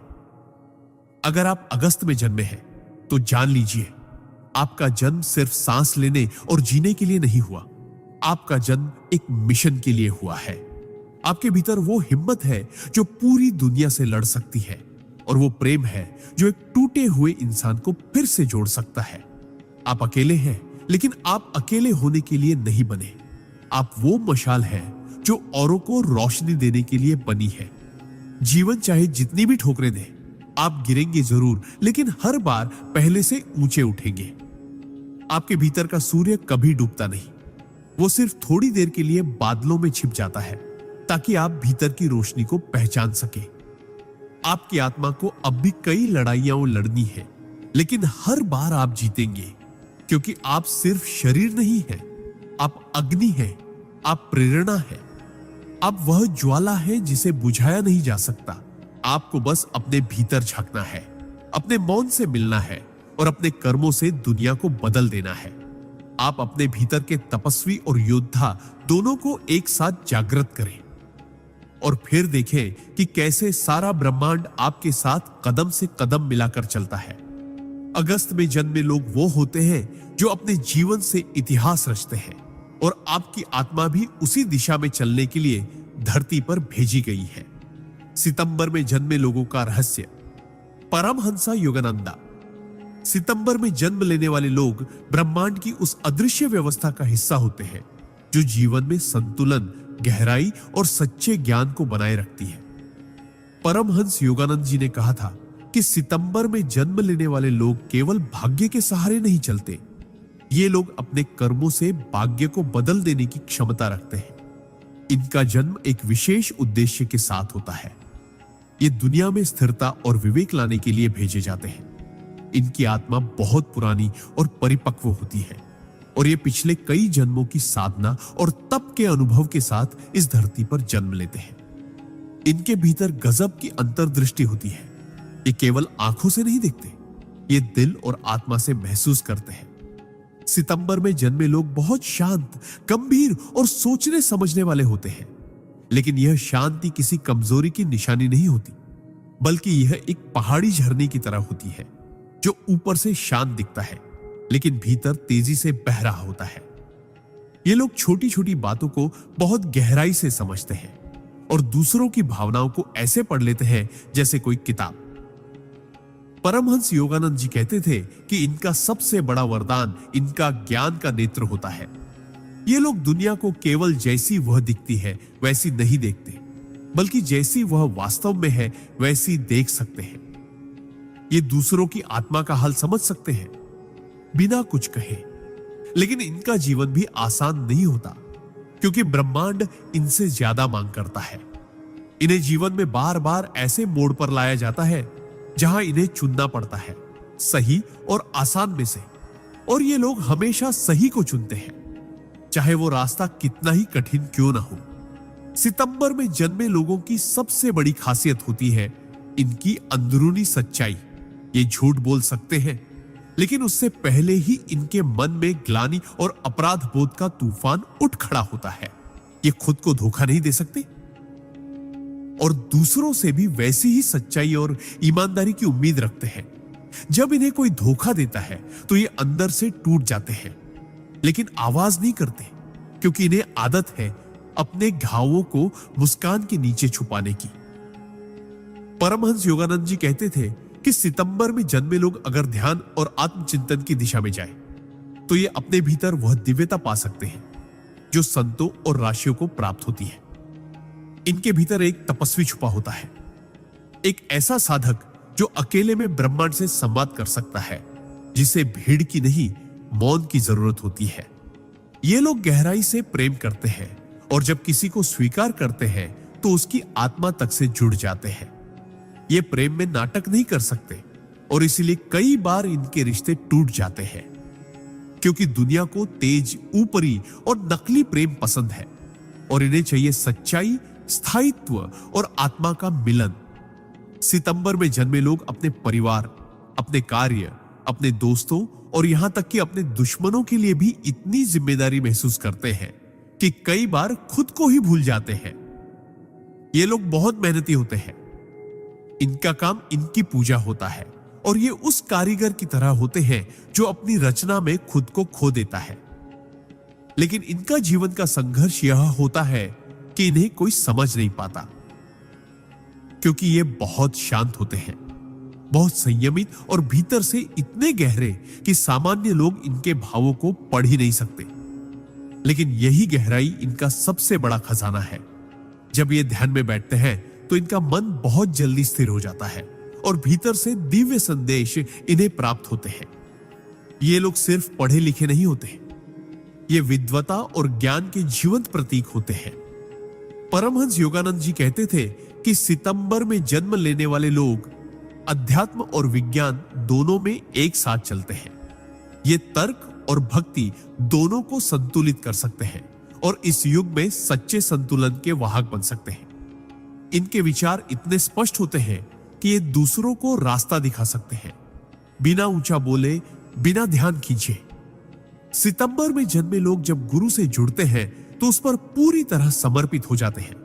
अगर आप अगस्त में जन्मे हैं तो जान लीजिए, आपका जन्म सिर्फ सांस लेने और जीने के लिए नहीं हुआ। आपका जन्म एक मिशन के लिए हुआ है। आपके भीतर वो हिम्मत है जो पूरी दुनिया से लड़ सकती है, और वो प्रेम है जो एक टूटे हुए इंसान को फिर से जोड़ सकता है। आप अकेले हैं, लेकिन आप अकेले होने के लिए नहीं बने। आप वो मशाल है जो औरों को रोशनी देने के लिए बनी है। जीवन चाहे जितनी भी ठोकरें दे, आप गिरेंगे जरूर, लेकिन हर बार पहले से ऊंचे उठेंगे। आपके भीतर का सूर्य कभी डूबता नहीं, वो सिर्फ थोड़ी देर के लिए बादलों में छिप जाता है ताकि आप भीतर की रोशनी को पहचान सके। आपकी आत्मा को अब भी कई लड़ाइयां लड़नी है, लेकिन हर बार आप जीतेंगे, क्योंकि आप सिर्फ शरीर नहीं हैं, आप अग्नि हैं, आप प्रेरणा है, आप वह ज्वाला है जिसे बुझाया नहीं जा सकता। आपको बस अपने भीतर झांकना है, अपने मौन से मिलना है और अपने कर्मों से दुनिया को बदल देना है। आप अपने भीतर के तपस्वी और योद्धा दोनों को एक साथ जागृत करें और फिर देखें कि कैसे सारा ब्रह्मांड आपके साथ कदम से कदम मिलाकर चलता है। अगस्त में जन्मे लोग वो होते हैं जो अपने जीवन से इतिहास रचते हैं, और आपकी आत्मा भी उसी दिशा में चलने के लिए धरती पर भेजी गई है। सितंबर में जन्मे लोगों का रहस्य। परमहंसा योगानंदा। सितंबर में जन्म लेने वाले लोग ब्रह्मांड की उस अदृश्य व्यवस्था का हिस्सा होते हैं जो जीवन में संतुलन, गहराई और सच्चे ज्ञान को बनाए रखती है। परमहंस योगानंद जी ने कहा था कि सितंबर में जन्म लेने वाले लोग केवल भाग्य के सहारे नहीं चलते, ये लोग अपने कर्मों से भाग्य को बदल देने की क्षमता रखते हैं। इनका जन्म एक विशेष उद्देश्य के साथ होता है। ये दुनिया में स्थिरता और विवेक लाने के लिए भेजे जाते हैं। इनकी आत्मा बहुत पुरानी और परिपक्व होती है, और ये पिछले कई जन्मों की साधना और तप के अनुभव के साथ इस धरती पर जन्म लेते हैं। इनके भीतर गजब की अंतर्दृष्टि होती है। ये केवल आंखों से नहीं देखते, ये दिल और आत्मा से महसूस करते हैं। सितंबर में जन्मे लोग बहुत शांत, गंभीर और सोचने समझने वाले होते हैं, लेकिन यह शांति किसी कमजोरी की निशानी नहीं होती, बल्कि यह एक पहाड़ी झरने की तरह होती है जो ऊपर से शांत दिखता है, लेकिन भीतर तेजी से बह रहा होता है। ये लोग छोटी छोटी बातों को बहुत गहराई से समझते हैं और दूसरों की भावनाओं को ऐसे पढ़ लेते हैं जैसे कोई किताब। परमहंस योगानंद जी कहते थे कि इनका सबसे बड़ा वरदान इनका ज्ञान का नेत्र होता है। ये लोग दुनिया को केवल जैसी वह दिखती है वैसी नहीं देखते, बल्कि जैसी वह वास्तव में है वैसी देख सकते हैं। ये दूसरों की आत्मा का हाल समझ सकते हैं बिना कुछ कहे, लेकिन इनका जीवन भी आसान नहीं होता, क्योंकि ब्रह्मांड इनसे ज्यादा मांग करता है। इन्हें जीवन में बार बार ऐसे मोड़ पर लाया जाता है जहां इन्हें चुनना पड़ता है, सही और आसान में से, और ये लोग हमेशा सही को चुनते हैं, चाहे वो रास्ता कितना ही कठिन क्यों ना हो। सितंबर में जन्मे लोगों की सबसे बड़ी खासियत होती है इनकी अंदरूनी सच्चाई। ये झूठ बोल सकते हैं, लेकिन उससे पहले ही इनके मन में ग्लानि और अपराध बोध का तूफान उठ खड़ा होता है। ये खुद को धोखा नहीं दे सकते और दूसरों से भी वैसी ही सच्चाई और ईमानदारी की उम्मीद रखते हैं। जब इन्हें कोई धोखा देता है तो ये अंदर से टूट जाते हैं, लेकिन आवाज नहीं करते, क्योंकि इन्हें आदत है अपने घावों को मुस्कान के नीचे छुपाने की। परमहंस योगानंद जी कहते थे कि सितंबर में जन्मे लोग अगर ध्यान और आत्मचिंतन की दिशा में जाएं, तो ये अपने भीतर वह दिव्यता पा सकते हैं जो संतों और राशियों को प्राप्त होती है। इनके भीतर एक तपस्वी छुपा होता है, एक ऐसा साधक जो अकेले में ब्रह्मांड से संवाद कर सकता है, जिसे भीड़ की नहीं मौन की जरूरत होती है। ये लोग गहराई से प्रेम करते हैं और जब किसी को स्वीकार करते हैं तो उसकी आत्मा तक से जुड़ जाते हैं। ये प्रेम में नाटक नहीं कर सकते और इसीलिए कई बार इनके रिश्ते टूट जाते हैं, क्योंकि दुनिया को तेज, ऊपरी और नकली प्रेम पसंद है और इन्हें चाहिए सच्चाई, स्थायित्व और आत्मा का मिलन। सितंबर में जन्मे लोग अपने परिवार, अपने कार्य, अपने दोस्तों और यहां तक कि अपने दुश्मनों के लिए भी इतनी जिम्मेदारी महसूस करते हैं कि कई बार खुद को ही भूल जाते हैं। ये लोग बहुत मेहनती होते हैं। इनका काम इनकी पूजा होता है और ये उस कारीगर की तरह होते हैं जो अपनी रचना में खुद को खो देता है। लेकिन इनका जीवन का संघर्ष यह होता है कि इन्हें कोई समझ नहीं पाता, क्योंकि ये बहुत शांत होते हैं, बहुत संयमित और भीतर से इतने गहरे कि सामान्य लोग इनके भावों को पढ़ ही नहीं सकते। लेकिन यही गहराई इनका सबसे बड़ा खजाना है। जब ये ध्यान में बैठते हैं तो इनका मन बहुत जल्दी स्थिर हो जाता है और भीतर से दिव्य संदेश इन्हें प्राप्त होते हैं। ये लोग सिर्फ पढ़े लिखे नहीं होते, ये विद्वता और ज्ञान के जीवंत प्रतीक होते हैं। परमहंस योगानंद जी कहते थे कि सितंबर में जन्म लेने वाले लोग अध्यात्म और विज्ञान दोनों में एक साथ चलते हैं। ये तर्क और भक्ति दोनों को संतुलित कर सकते हैं और इस युग में सच्चे संतुलन के वाहक बन सकते हैं। इनके विचार इतने स्पष्ट होते हैं कि ये दूसरों को रास्ता दिखा सकते हैं, बिना ऊंचा बोले, बिना ध्यान खींचे। सितंबर में जन्मे लोग जब गुरु से जुड़ते हैं तो उस पर पूरी तरह समर्पित हो जाते हैं।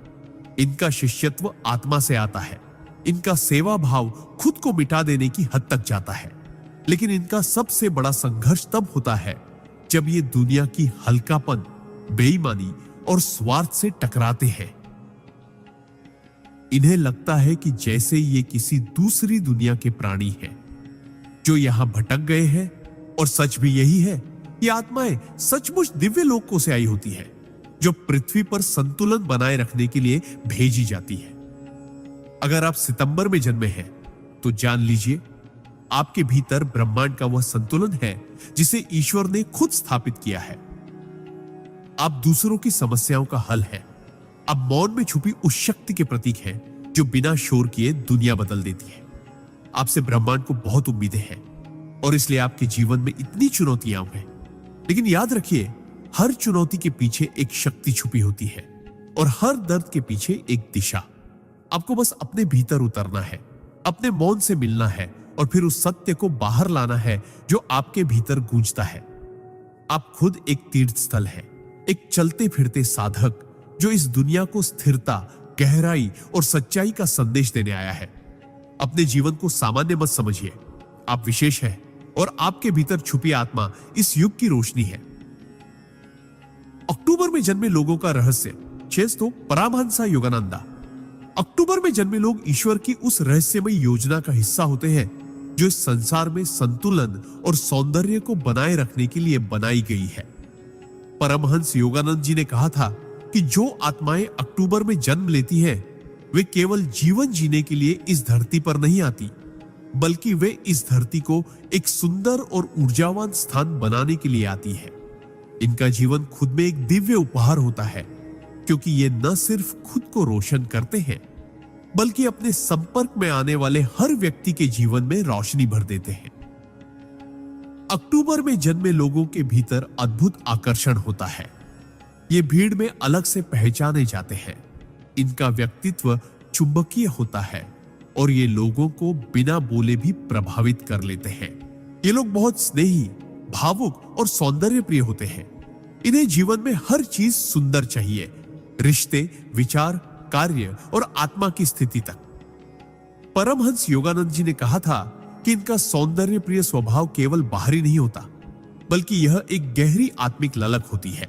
इनका शिष्यत्व आत्मा से आता है। इनका सेवा भाव खुद को मिटा देने की हद तक जाता है। लेकिन इनका सबसे बड़ा संघर्ष तब होता है जब ये दुनिया की हल्कापन, बेईमानी और स्वार्थ से टकराते हैं। इन्हें लगता है कि जैसे ये किसी दूसरी दुनिया के प्राणी हैं जो यहां भटक गए हैं, और सच भी यही है। ये आत्माएं सचमुच दिव्य लोकों से आई होती है जो पृथ्वी पर संतुलन बनाए रखने के लिए भेजी जाती है। अगर आप सितंबर में जन्मे हैं तो जान लीजिए, आपके भीतर ब्रह्मांड का वह संतुलन है जिसे ईश्वर ने खुद स्थापित किया है। आप दूसरों की समस्याओं का हल है। आप मौन में छुपी उस शक्ति के प्रतीक हैं जो बिना शोर किए दुनिया बदल देती है। आपसे ब्रह्मांड को बहुत उम्मीदें हैं और इसलिए आपके जीवन में इतनी चुनौतियां हैं। लेकिन याद रखिए, हर चुनौती के पीछे एक शक्ति छुपी होती है और हर दर्द के पीछे एक दिशा। आपको बस अपने भीतर उतरना है, अपने मौन से मिलना है और फिर उस सत्य को बाहर लाना है जो आपके भीतर गूंजता है। आप खुद एक तीर्थ स्थल है, एक चलते फिरते साधक जो इस दुनिया को स्थिरता, गहराई और सच्चाई का संदेश देने आया है। अपने जीवन को सामान्य मत समझिए। आप विशेष हैं और आपके भीतर छुपी आत्मा इस युग की रोशनी है। अक्टूबर में जन्मे लोगों का रहस्य। 6 परमहंस योगानंदा। अक्टूबर में जन्मे लोग ईश्वर की उस रहस्यमय योजना का हिस्सा होते हैं जो इस संसार में संतुलन और सौंदर्य को बनाए रखने के लिए बनाई गई है। परमहंस योगानंद जी ने कहा था कि जो आत्माएं अक्टूबर में जन्म लेती हैं, वे केवल जीवन जीने के लिए इस धरती पर नहीं आती, बल्कि वे इस धरती को एक सुंदर और ऊर्जावान स्थान बनाने के लिए आती है। इनका जीवन खुद में एक दिव्य उपहार होता है, क्योंकि ये न सिर्फ खुद को रोशन करते हैं, बल्कि अपने संपर्क में आने वाले हर व्यक्ति के जीवन में रोशनी भर देते हैं। अक्टूबर में जन्मे लोगों के भीतर अद्भुत आकर्षण होता है। ये भीड़ में अलग से पहचाने जाते हैं। इनका व्यक्तित्व चुंबकीय होता है और ये लोगों को बिना बोले भी प्रभावित कर लेते हैं। ये लोग बहुत स्नेही, भावुक और सौंदर्य प्रिय होते हैं। इन्हें जीवन में हर चीज सुंदर चाहिए, रिश्ते, विचार, कार्य और आत्मा की स्थिति तक। परमहंस योगानंद जी ने कहा था कि इनका सौंदर्य प्रिय स्वभाव केवल बाहरी नहीं होता, बल्कि यह एक गहरी आत्मिक ललक होती है।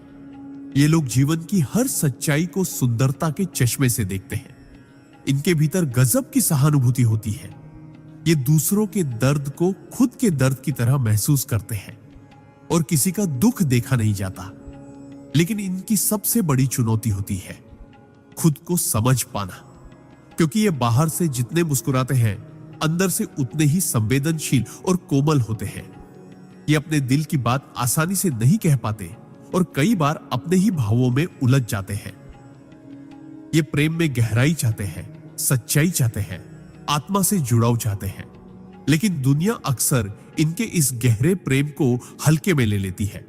ये लोग जीवन की हर सच्चाई को सुंदरता के चश्मे से देखते हैं। इनके भीतर गजब की सहानुभूति होती है। ये दूसरों के दर्द को खुद के दर्द की तरह महसूस करते हैं और किसी का दुख देखा नहीं जाता। लेकिन इनकी सबसे बड़ी चुनौती होती है खुद को समझ पाना, क्योंकि ये बाहर से जितने मुस्कुराते हैं, अंदर से उतने ही संवेदनशील और कोमल होते हैं। ये अपने दिल की बात आसानी से नहीं कह पाते और कई बार अपने ही भावों में उलझ जाते हैं। ये प्रेम में गहराई चाहते हैं, सच्चाई चाहते हैं, आत्मा से जुड़ाव चाहते हैं, लेकिन दुनिया अक्सर इनके इस गहरे प्रेम को हल्के में ले लेती है।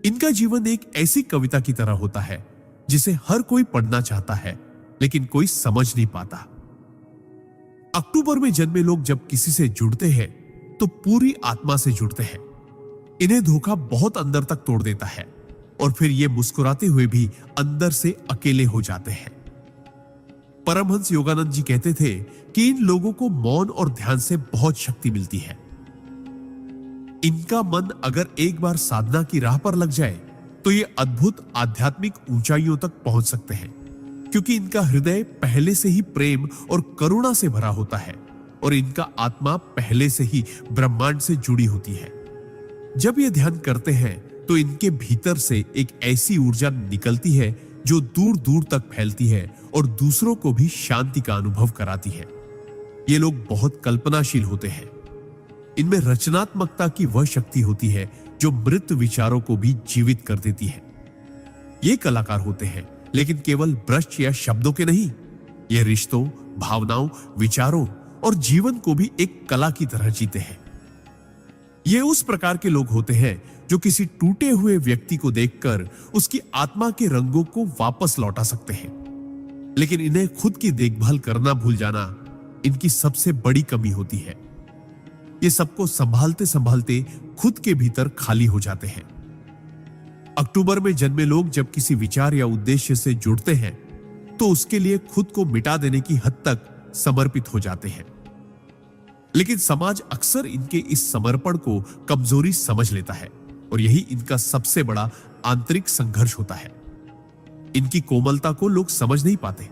इनका जीवन एक ऐसी कविता की तरह होता है जिसे हर कोई पढ़ना चाहता है, लेकिन कोई समझ नहीं पाता। अक्टूबर में जन्मे लोग जब किसी से जुड़ते हैं तो पूरी आत्मा से जुड़ते हैं। इन्हें धोखा बहुत अंदर तक तोड़ देता है और फिर ये मुस्कुराते हुए भी अंदर से अकेले हो जाते हैं। परमहंस योगानंद जी कहते थे कि इन लोगों को मौन और ध्यान से बहुत शक्ति मिलती है। इनका मन अगर एक बार साधना की राह पर लग जाए तो ये अद्भुत आध्यात्मिक ऊंचाइयों तक पहुंच सकते हैं, क्योंकि इनका हृदय पहले से ही प्रेम और करुणा से भरा होता है और इनका आत्मा पहले से ही ब्रह्मांड से जुड़ी होती है। जब ये ध्यान करते हैं तो इनके भीतर से एक ऐसी ऊर्जा निकलती है जो दूर दूर तक फैलती है और दूसरों को भी शांति का अनुभव कराती है। ये लोग बहुत कल्पनाशील होते हैं। इनमें रचनात्मकता की वह शक्ति होती है जो मृत विचारों को भी जीवित कर देती है। ये कलाकार होते हैं, लेकिन केवल ब्रश या शब्दों के नहीं। ये रिश्तों, भावनाओं, विचारों और जीवन को भी एक कला की तरह जीते हैं। ये उस प्रकार के लोग होते हैं जो किसी टूटे हुए व्यक्ति को देखकर उसकी आत्मा के रंगों को वापस लौटा सकते हैं, लेकिन इन्हें खुद की देखभाल करना भूल जाना इनकी सबसे बड़ी कमी होती है। ये सबको संभालते संभालते खुद के भीतर खाली हो जाते हैं। अक्टूबर में जन्मे लोग जब किसी विचार या उद्देश्य से जुड़ते हैं तो उसके लिए खुद को मिटा देने की हद तक समर्पित हो जाते हैं, लेकिन समाज अक्सर इनके इस समर्पण को कमजोरी समझ लेता है और यही इनका सबसे बड़ा आंतरिक संघर्ष होता है। इनकी कोमलता को लोग समझ नहीं पाते,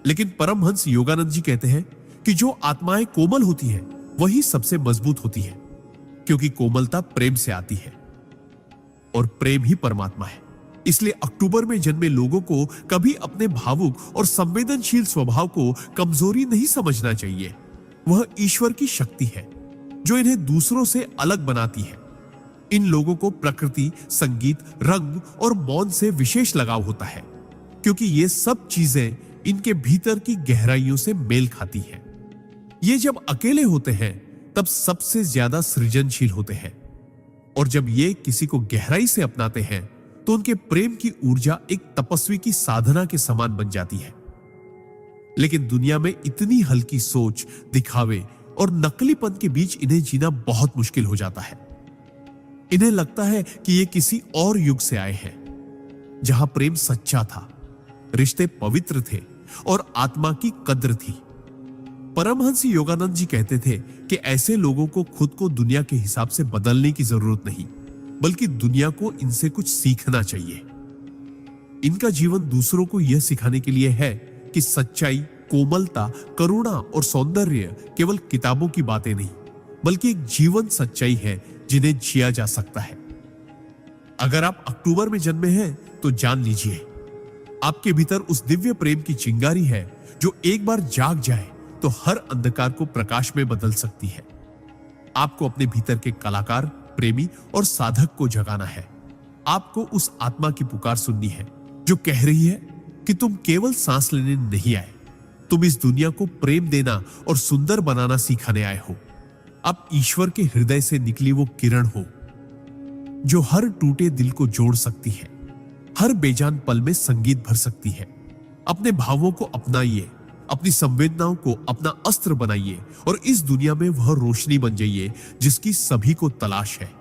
लेकिन परमहंस योगानंद जी कहते हैं कि जो आत्माएं कोमल होती हैं वही सबसे मजबूत होती है, क्योंकि कोमलता प्रेम से आती है और प्रेम ही परमात्मा है। इसलिए अक्टूबर में जन्मे लोगों को कभी अपने भावुक और संवेदनशील स्वभाव को कमजोरी नहीं समझना चाहिए। वह ईश्वर की शक्ति है जो इन्हें दूसरों से अलग बनाती है। इन लोगों को प्रकृति, संगीत, रंग और मौन से विशेष लगाव होता है, क्योंकि ये सब चीजें इनके भीतर की गहराइयों से मेल खाती हैं। ये जब अकेले होते हैं तब सबसे ज्यादा सृजनशील होते हैं, और जब ये किसी को गहराई से अपनाते हैं तो उनके प्रेम की ऊर्जा एक तपस्वी की साधना के समान बन जाती है। लेकिन दुनिया में इतनी हल्की सोच, दिखावे और नकलीपन के बीच इन्हें जीना बहुत मुश्किल हो जाता है। इन्हें लगता है कि ये किसी और युग से आए हैं, जहां प्रेम सच्चा था, रिश्ते पवित्र थे और आत्मा की कद्र थी। परमहंस योगानंद जी कहते थे कि ऐसे लोगों को खुद को दुनिया के हिसाब से बदलने की जरूरत नहीं, बल्कि दुनिया को इनसे कुछ सीखना चाहिए। इनका जीवन दूसरों को यह सिखाने के लिए है कि सच्चाई, कोमलता, करुणा और सौंदर्य केवल किताबों की बातें नहीं, बल्कि एक जीवन सच्चाई है जिन्हें जिया जा सकता है। अगर आप अक्टूबर में जन्मे हैं तो जान लीजिए, आपके भीतर उस दिव्य प्रेम की चिंगारी है जो एक बार जाग जाए तो हर अंधकार को प्रकाश में बदल सकती है। आपको अपने भीतर के कलाकार, प्रेमी और साधक को जगाना है। आपको उस आत्मा की पुकार सुननी है जो कह रही है कि तुम केवल सांस लेने नहीं आए, तुम इस दुनिया को प्रेम देना और सुंदर बनाना सिखाने आए हो। आप ईश्वर के हृदय से निकली वो किरण हो जो हर टूटे दिल को जोड़ सकती है, हर बेजान पल में संगीत भर सकती है। अपने भावों को अपनाइए, अपनी संवेदनाओं को अपना अस्त्र बनाइए और इस दुनिया में वह रोशनी बन जाइए जिसकी सभी को तलाश है।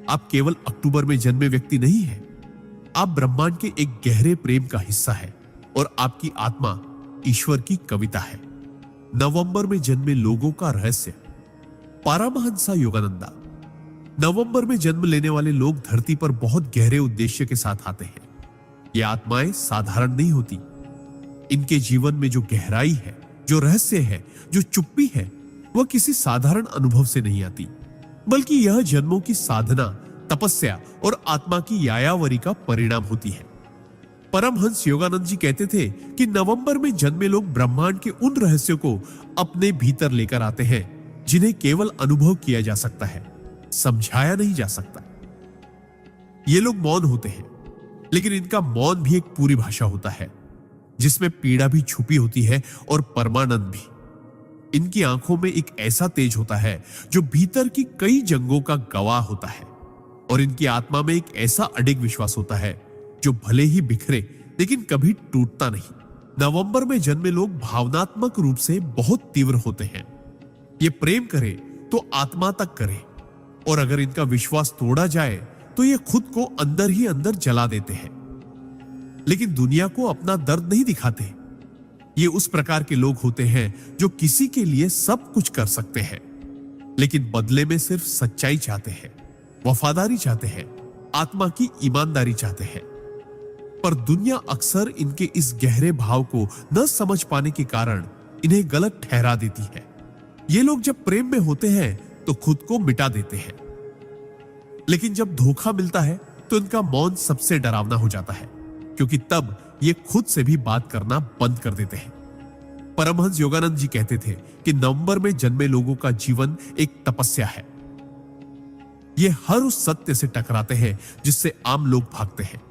आप केवल अक्टूबर में जन्मे व्यक्ति नहीं हैं, आप ब्रह्मांड के एक गहरे प्रेम का हिस्सा है और आपकी आत्मा ईश्वर की कविता है। नवंबर में जन्मे लोगों का रहस्य। परमहंस योगानंदा। नवंबर में जन्म लेने वाले लोग धरती पर बहुत गहरे उद्देश्य के साथ आते हैं। ये आत्माएं साधारण नहीं होती। इनके जीवन में जो गहराई है, जो रहस्य है, जो चुप्पी है, वह किसी साधारण अनुभव से नहीं आती, बल्कि यह जन्मों की साधना, तपस्या और आत्मा की यायावरी का परिणाम होती है। परमहंस योगानंद जी कहते थे कि नवंबर में जन्मे लोग ब्रह्मांड के उन रहस्यों को अपने भीतर लेकर आते हैं जिन्हें केवल अनुभव किया जा सकता है, समझाया नहीं जा सकता। ये लोग मौन होते हैं, लेकिन इनका मौन भी एक पूरी भाषा होता है जिसमें पीड़ा भी छुपी होती है और परमानंद भी। इनकी आंखों में एक ऐसा तेज होता है जो भीतर की कई जंगों का गवाह होता है, और इनकी आत्मा में एक ऐसा अडिग विश्वास होता है जो भले ही बिखरे लेकिन कभी टूटता नहीं। नवंबर में जन्मे लोग भावनात्मक रूप से बहुत तीव्र होते हैं। ये प्रेम करे तो आत्मा तक करे, और अगर इनका विश्वास तोड़ा जाए तो ये खुद को अंदर ही अंदर जला देते हैं। लेकिन दुनिया को अपना दर्द नहीं दिखाते। ये उस प्रकार के लोग होते हैं जो किसी के लिए सब कुछ कर सकते हैं, लेकिन बदले में सिर्फ सच्चाई चाहते हैं, वफादारी चाहते हैं, आत्मा की ईमानदारी चाहते हैं। पर दुनिया अक्सर इनके इस गहरे भाव को न समझ पाने के कारण इन्हें गलत ठहरा देती है। ये लोग जब प्रेम में होते हैं तो खुद को मिटा देते हैं, लेकिन जब धोखा मिलता है तो इनका मौन सबसे डरावना हो जाता है, क्योंकि तब ये खुद से भी बात करना बंद कर देते हैं। परमहंस योगानंद जी कहते थे कि नवंबर में जन्मे लोगों का जीवन एक तपस्या है। ये हर उस सत्य से टकराते हैं जिससे आम लोग भागते हैं।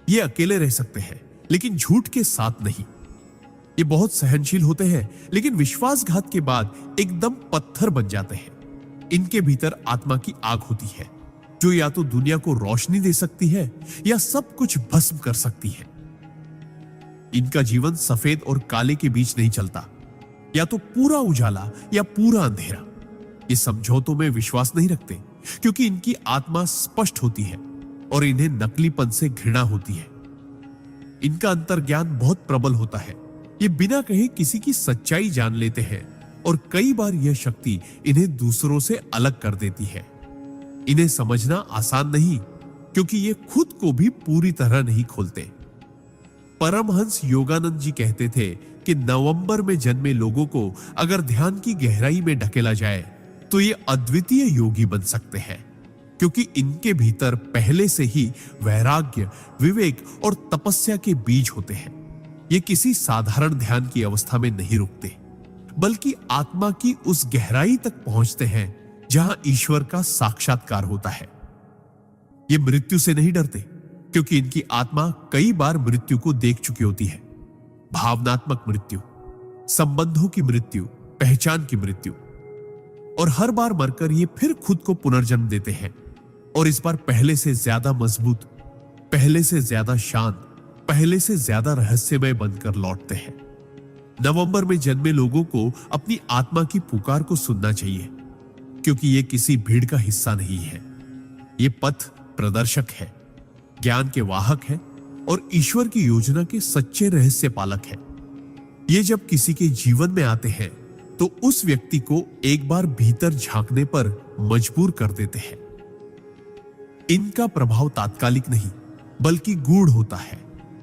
ये अकेले रह सकते हैं, लेकिन झूठ के साथ नहीं। ये बहुत सहनशील होते हैं, लेकिन विश्वासघात के बाद एकदम पत्थर बन जाते हैं। इनके भीतर आत्मा की आग होती है जो या तो दुनिया को रोशनी दे सकती है या सब कुछ भस्म कर सकती है। इनका जीवन सफेद और काले के बीच नहीं चलता, या तो पूरा उजाला या पूरा अंधेरा। ये समझौतों में विश्वास नहीं रखते, क्योंकि इनकी आत्मा स्पष्ट होती है और इन्हें नकलीपन से घृणा होती है। इनका अंतर्ज्ञान बहुत प्रबल होता है। ये बिना कहे किसी की सच्चाई जान लेते हैं, और कई बार यह शक्ति इन्हें दूसरों से अलग कर देती है। इन्हें समझना आसान नहीं, क्योंकि ये खुद को भी पूरी तरह नहीं खोलते। परमहंस योगानंद जी कहते थे कि नवंबर में जन्मे लोगों को अगर ध्यान की गहराई में ढकेला जाए तो ये अद्वितीय योगी बन सकते हैं, क्योंकि इनके भीतर पहले से ही वैराग्य, विवेक और तपस्या के बीज होते हैं। ये किसी साधारण ध्यान की अवस्था में नहीं रुकते, बल्कि आत्मा की उस गहराई तक पहुंचते हैं जहां ईश्वर का साक्षात्कार होता है। ये मृत्यु से नहीं डरते, क्योंकि इनकी आत्मा कई बार मृत्यु को देख चुकी होती है। भावनात्मक मृत्यु, संबंधों की मृत्यु, पहचान की मृत्यु, और हर बार मरकर ये फिर खुद को पुनर्जन्म देते हैं, और इस बार पहले से ज्यादा मजबूत, पहले से ज्यादा शांत, पहले से ज्यादा रहस्यमय बनकर लौटते हैं। नवंबर में जन्मे लोगों को अपनी आत्मा की पुकार को सुनना चाहिए, क्योंकि ये किसी भीड़ का हिस्सा नहीं है। ये पथ प्रदर्शक है, ज्ञान के वाहक है, और ईश्वर की योजना के सच्चे रहस्य पालक है। ये जब किसी के जीवन में आते हैं तो उस व्यक्ति को एक बार भीतर झांकने पर मजबूर कर देते हैं। इनका प्रभाव तात्कालिक नहीं, बल्कि गूढ़ होता है।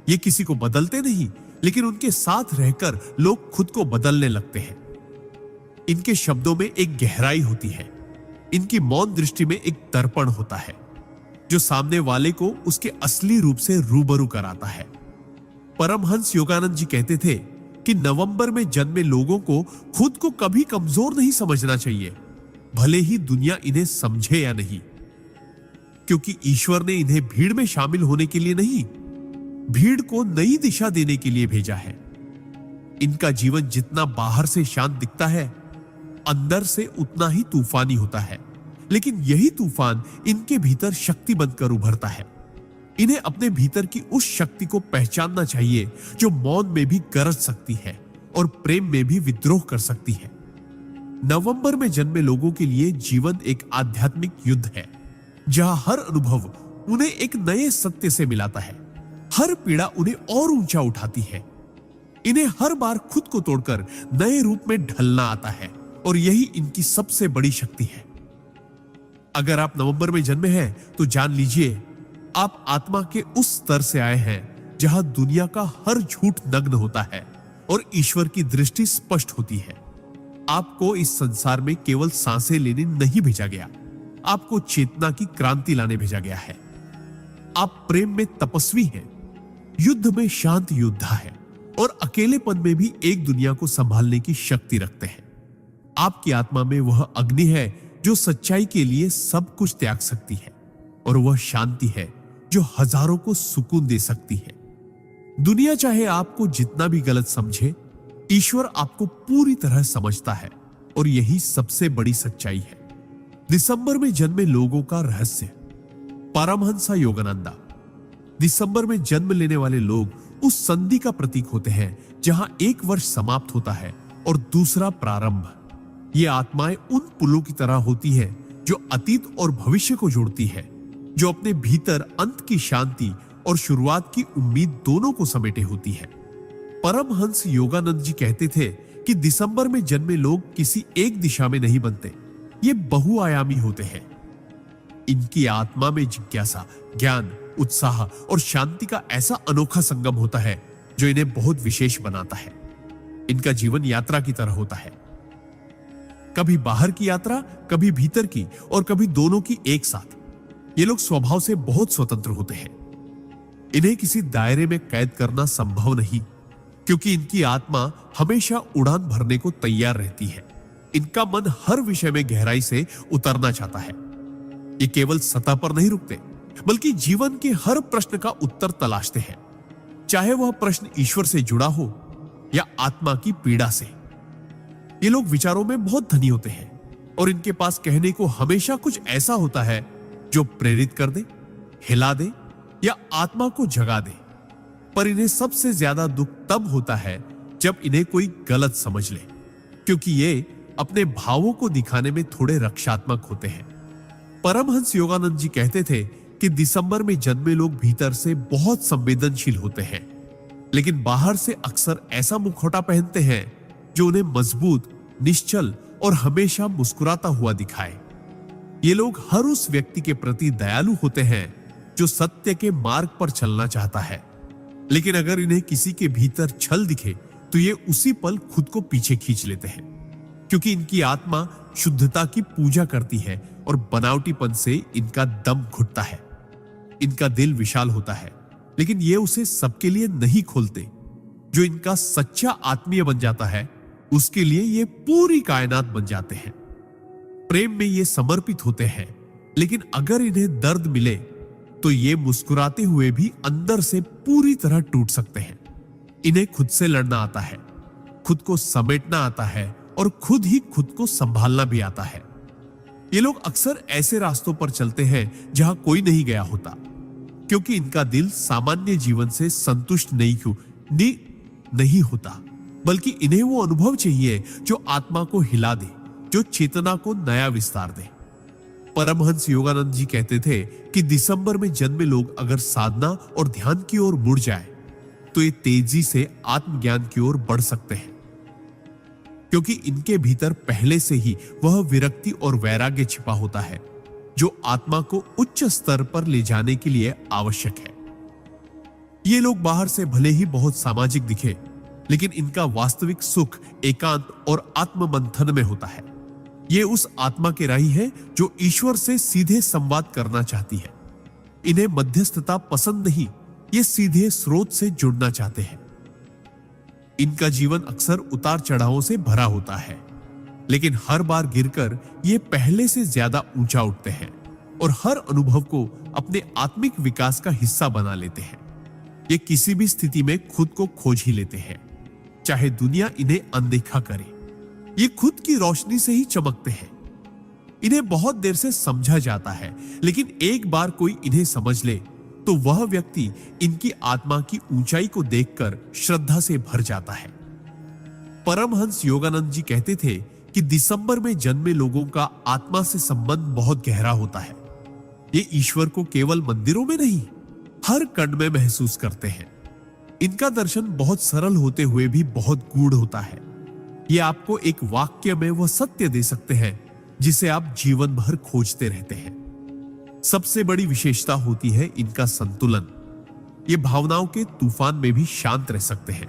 ये किसी को बदलते नहीं, लेकिन उनके साथ रहकर लोग खुद को बदलने लगते हैं। इनके शब्दों में एक गहराई होती है। इनकी मौन दृष्टि में एक दर्पण होता है जो सामने वाले को उसके असली रूप से रूबरू कराता है। परमहंस योगानंद जी कहते थे कि नवंबर में जन्मे लोगों को खुद को कभी कमजोर नहीं समझना चाहिए, भले ही दुनिया इन्हें समझे या नहीं, क्योंकि ईश्वर ने इन्हें भीड़ में शामिल होने के लिए नहीं, भीड़ को नई दिशा देने के लिए भेजा है। इनका जीवन जितना बाहर से शांत दिखता है, अंदर से उतना ही तूफानी होता है, लेकिन यही तूफान इनके भीतर शक्ति बनकर उभरता है। इन्हें अपने भीतर की उस शक्ति को पहचानना चाहिए जो मौन में भी गरज सकती है और प्रेम में भी विद्रोह कर सकती है। नवंबर में जन्मे लोगों के लिए जीवन एक आध्यात्मिक युद्ध है, जहां हर अनुभव उन्हें एक नए सत्य से मिलाता है, हर पीड़ा उन्हें और ऊंचा उठाती है। इन्हें हर बार खुद को तोड़कर नए रूप में ढलना आता है, और यही इनकी सबसे बड़ी शक्ति है। अगर आप नवंबर में जन्मे हैं तो जान लीजिए आप आत्मा के उस स्तर से आए हैं जहां दुनिया का हर झूठ नग्न होता है और ईश्वर की दृष्टि स्पष्ट होती है। आपको इस संसार में केवल सांसें लेने नहीं भेजा गया, आपको चेतना की क्रांति लाने भेजा गया है। आप प्रेम में तपस्वी हैं, युद्ध में शांत योद्धा है और अकेलेपन में भी एक दुनिया को संभालने की शक्ति रखते हैं। आपकी आत्मा में वह अग्नि है जो सच्चाई के लिए सब कुछ त्याग सकती है, और वह शांति है जो हजारों को सुकून दे सकती है। दुनिया चाहे आपको जितना भी गलत समझे, ईश्वर आपको पूरी तरह समझता है, और यही सबसे बड़ी सच्चाई है। दिसंबर में जन्मे लोगों का रहस्य। परमहंस योगानंदा। दिसंबर में जन्म लेने वाले लोग उस संधि का प्रतीक होते हैं जहां एक वर्ष समाप्त होता है और दूसरा प्रारंभ। ये आत्माएं उन पुलों की तरह होती हैं जो अतीत और भविष्य को जोड़ती है, जो अपने भीतर अंत की शांति और शुरुआत की उम्मीद दोनों को समेटे होती है। परमहंस योगानंद जी कहते थे कि दिसंबर में जन्मे लोग किसी एक दिशा में नहीं बनते, ये बहुआयामी होते हैं। इनकी आत्मा में जिज्ञासा, ज्ञान, उत्साह और शांति का ऐसा अनोखा संगम होता है जो इन्हें बहुत विशेष बनाता है। इनका जीवन यात्रा की तरह होता है, कभी बाहर की यात्रा, कभी भीतर की, और कभी दोनों की एक साथ। ये लोग स्वभाव से बहुत स्वतंत्र होते हैं। इन्हें किसी दायरे में कैद करना संभव नहीं, क्योंकि इनकी आत्मा हमेशा उड़ान भरने को तैयार रहती है। इनका मन हर विषय में गहराई से उतरना चाहता है। ये केवल सतह पर नहीं रुकते, बल्कि जीवन के हर प्रश्न का उत्तर तलाशते हैं, चाहे वह प्रश्न ईश्वर से जुड़ा हो या आत्मा की पीड़ा से। ये लोग विचारों में बहुत धनी होते हैं, और इनके पास कहने को हमेशा कुछ ऐसा होता है जो प्रेरित कर दे, हिला दे या आत्मा को जगा दे। पर इन्हें सबसे ज्यादा दुख तब होता है जब इन्हें कोई गलत समझ ले, क्योंकि ये अपने भावों को दिखाने में थोड़े रक्षात्मक होते हैं। परमहंस योगानंद जी कहते थे कि दिसंबर में जन्मे लोग भीतर से बहुत संवेदनशील होते हैं, लेकिन बाहर से अक्सर ऐसा मुखौटा पहनते हैं जो उन्हें मजबूत, निश्चल और हमेशा मुस्कुराता हुआ दिखाए। ये लोग हर उस व्यक्ति के प्रति दयालु होते हैं जो सत्य के मार्ग पर चलना चाहता है, लेकिन अगर इन्हें किसी के भीतर छल दिखे तो ये उसी पल खुद को पीछे खींच लेते हैं, क्योंकि इनकी आत्मा शुद्धता की पूजा करती है और बनावटीपन से इनका दम घुटता है। इनका दिल विशाल होता है, लेकिन ये उसे सबके लिए नहीं खोलते। जो इनका सच्चा आत्मीय बन जाता है, उसके लिए ये पूरी कायनात बन जाते हैं। प्रेम में ये समर्पित होते हैं, लेकिन अगर इन्हें दर्द मिले तो ये मुस्कुराते हुए भी अंदर से पूरी तरह टूट सकते हैं। इन्हें खुद से लड़ना आता है, खुद को समेटना आता है और खुद ही खुद को संभालना भी आता है। ये लोग अक्सर ऐसे रास्तों पर चलते हैं जहां कोई नहीं गया होता, क्योंकि इनका दिल सामान्य जीवन से संतुष्ट नहीं होता, बल्कि इन्हें वो अनुभव चाहिए जो आत्मा को हिला दे, जो चेतना को नया विस्तार दे। परमहंस योगानंद जी कहते थे कि दिसंबर में जन्मे लोग अगर साधना और ध्यान की ओर मुड़ जाए तो ये तेजी से आत्मज्ञान की ओर बढ़ सकते हैं, क्योंकि इनके भीतर पहले से ही वह विरक्ति और वैराग्य छिपा होता है जो आत्मा को उच्च स्तर पर ले जाने के लिए आवश्यक है। ये लोग बाहर से भले ही बहुत सामाजिक दिखे, लेकिन इनका वास्तविक सुख एकांत और आत्ममंथन में होता है। ये उस आत्मा के राही है जो ईश्वर से सीधे संवाद करना चाहती है। इन्हें मध्यस्थता पसंद नहीं, ये सीधे स्रोत से जुड़ना चाहते हैं। इनका जीवन अक्सर उतार चढ़ावों से भरा होता है, लेकिन हर बार गिरकर ये पहले से ज्यादा ऊंचा उठते हैं और हर अनुभव को अपने आत्मिक विकास का हिस्सा बना लेते हैं। ये किसी भी स्थिति में खुद को खोज ही लेते हैं, चाहे दुनिया इन्हें अनदेखा करे। ये खुद की रोशनी से ही चमकते हैं। इन्हें बहुत देर से समझा जाता है, लेकिन एक बार कोई इन्हें समझ ले तो वह व्यक्ति इनकी आत्मा की ऊंचाई को देखकर श्रद्धा से भर जाता है। परमहंस योगानंद जी कहते थे कि दिसंबर में जन्मे लोगों का आत्मा से संबंध बहुत गहरा होता है। ये ईश्वर को केवल मंदिरों में नहीं, हर कण में महसूस करते हैं। इनका दर्शन बहुत सरल होते हुए भी बहुत गूढ़ होता है। ये आपको एक वाक्य में वह सत्य दे सकते हैं जिसे आप जीवन भर खोजते रहते हैं। सबसे बड़ी विशेषता होती है इनका संतुलन। ये भावनाओं के तूफान में भी शांत रह सकते हैं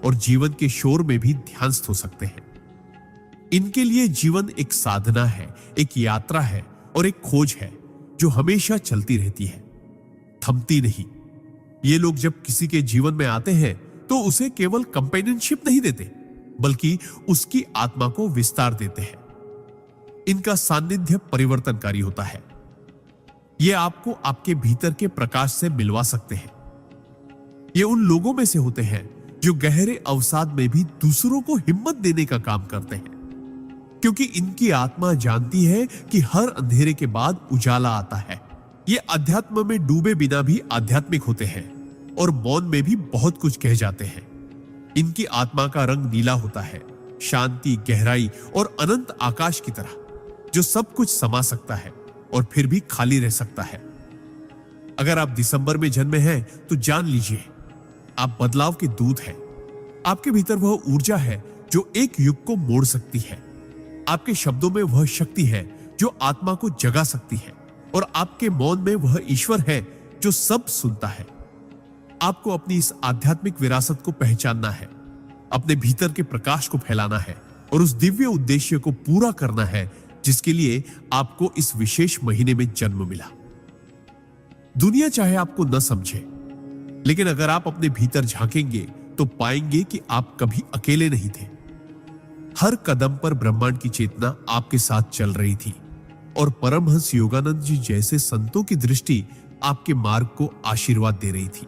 और जीवन के शोर में भी ध्यानस्थ हो सकते हैं। इनके लिए जीवन एक साधना है, एक यात्रा है और एक खोज है जो हमेशा चलती रहती है, थमती नहीं। ये लोग जब किसी के जीवन में आते हैं तो उसे केवल कंपेनियनशिप नहीं देते, बल्कि उसकी आत्मा को विस्तार देते हैं। इनका सानिध्य परिवर्तनकारी होता है। ये आपको आपके भीतर के प्रकाश से मिलवा सकते हैं। ये उन लोगों में से होते हैं जो गहरे अवसाद में भी दूसरों को हिम्मत देने का काम करते हैं, क्योंकि इनकी आत्मा जानती है कि हर अंधेरे के बाद उजाला आता है। ये अध्यात्म में डूबे बिना भी आध्यात्मिक होते हैं और मौन में भी बहुत कुछ कह जाते हैं। इनकी आत्मा का रंग नीला होता है, शांति, गहराई और अनंत आकाश की तरह, जो सब कुछ समा सकता है और फिर भी खाली रह सकता है। अगर आप दिसंबर में जन्मे हैं तो जान लीजिए, आप बदलाव के दूत हैं। आपके भीतर वह ऊर्जा है जो एक युग को मोड़ सकती है। आपके शब्दों में वह शक्ति है जो आत्मा को जगा सकती है, और आपके मौन में वह ईश्वर है जो सब सुनता है। आपको अपनी इस आध्यात्मिक विरासत को पहचानना है, अपने भीतर के प्रकाश को फैलाना है और उस दिव्य उद्देश्य को पूरा करना है जिसके लिए आपको इस विशेष महीने में जन्म मिला। दुनिया चाहे आपको न समझे, लेकिन अगर आप अपने भीतर झांकेंगे तो पाएंगे कि आप कभी अकेले नहीं थे। हर कदम पर ब्रह्मांड की चेतना आपके साथ चल रही थी, और परमहंस योगानंद जी जैसे संतों की दृष्टि आपके मार्ग को आशीर्वाद दे रही थी।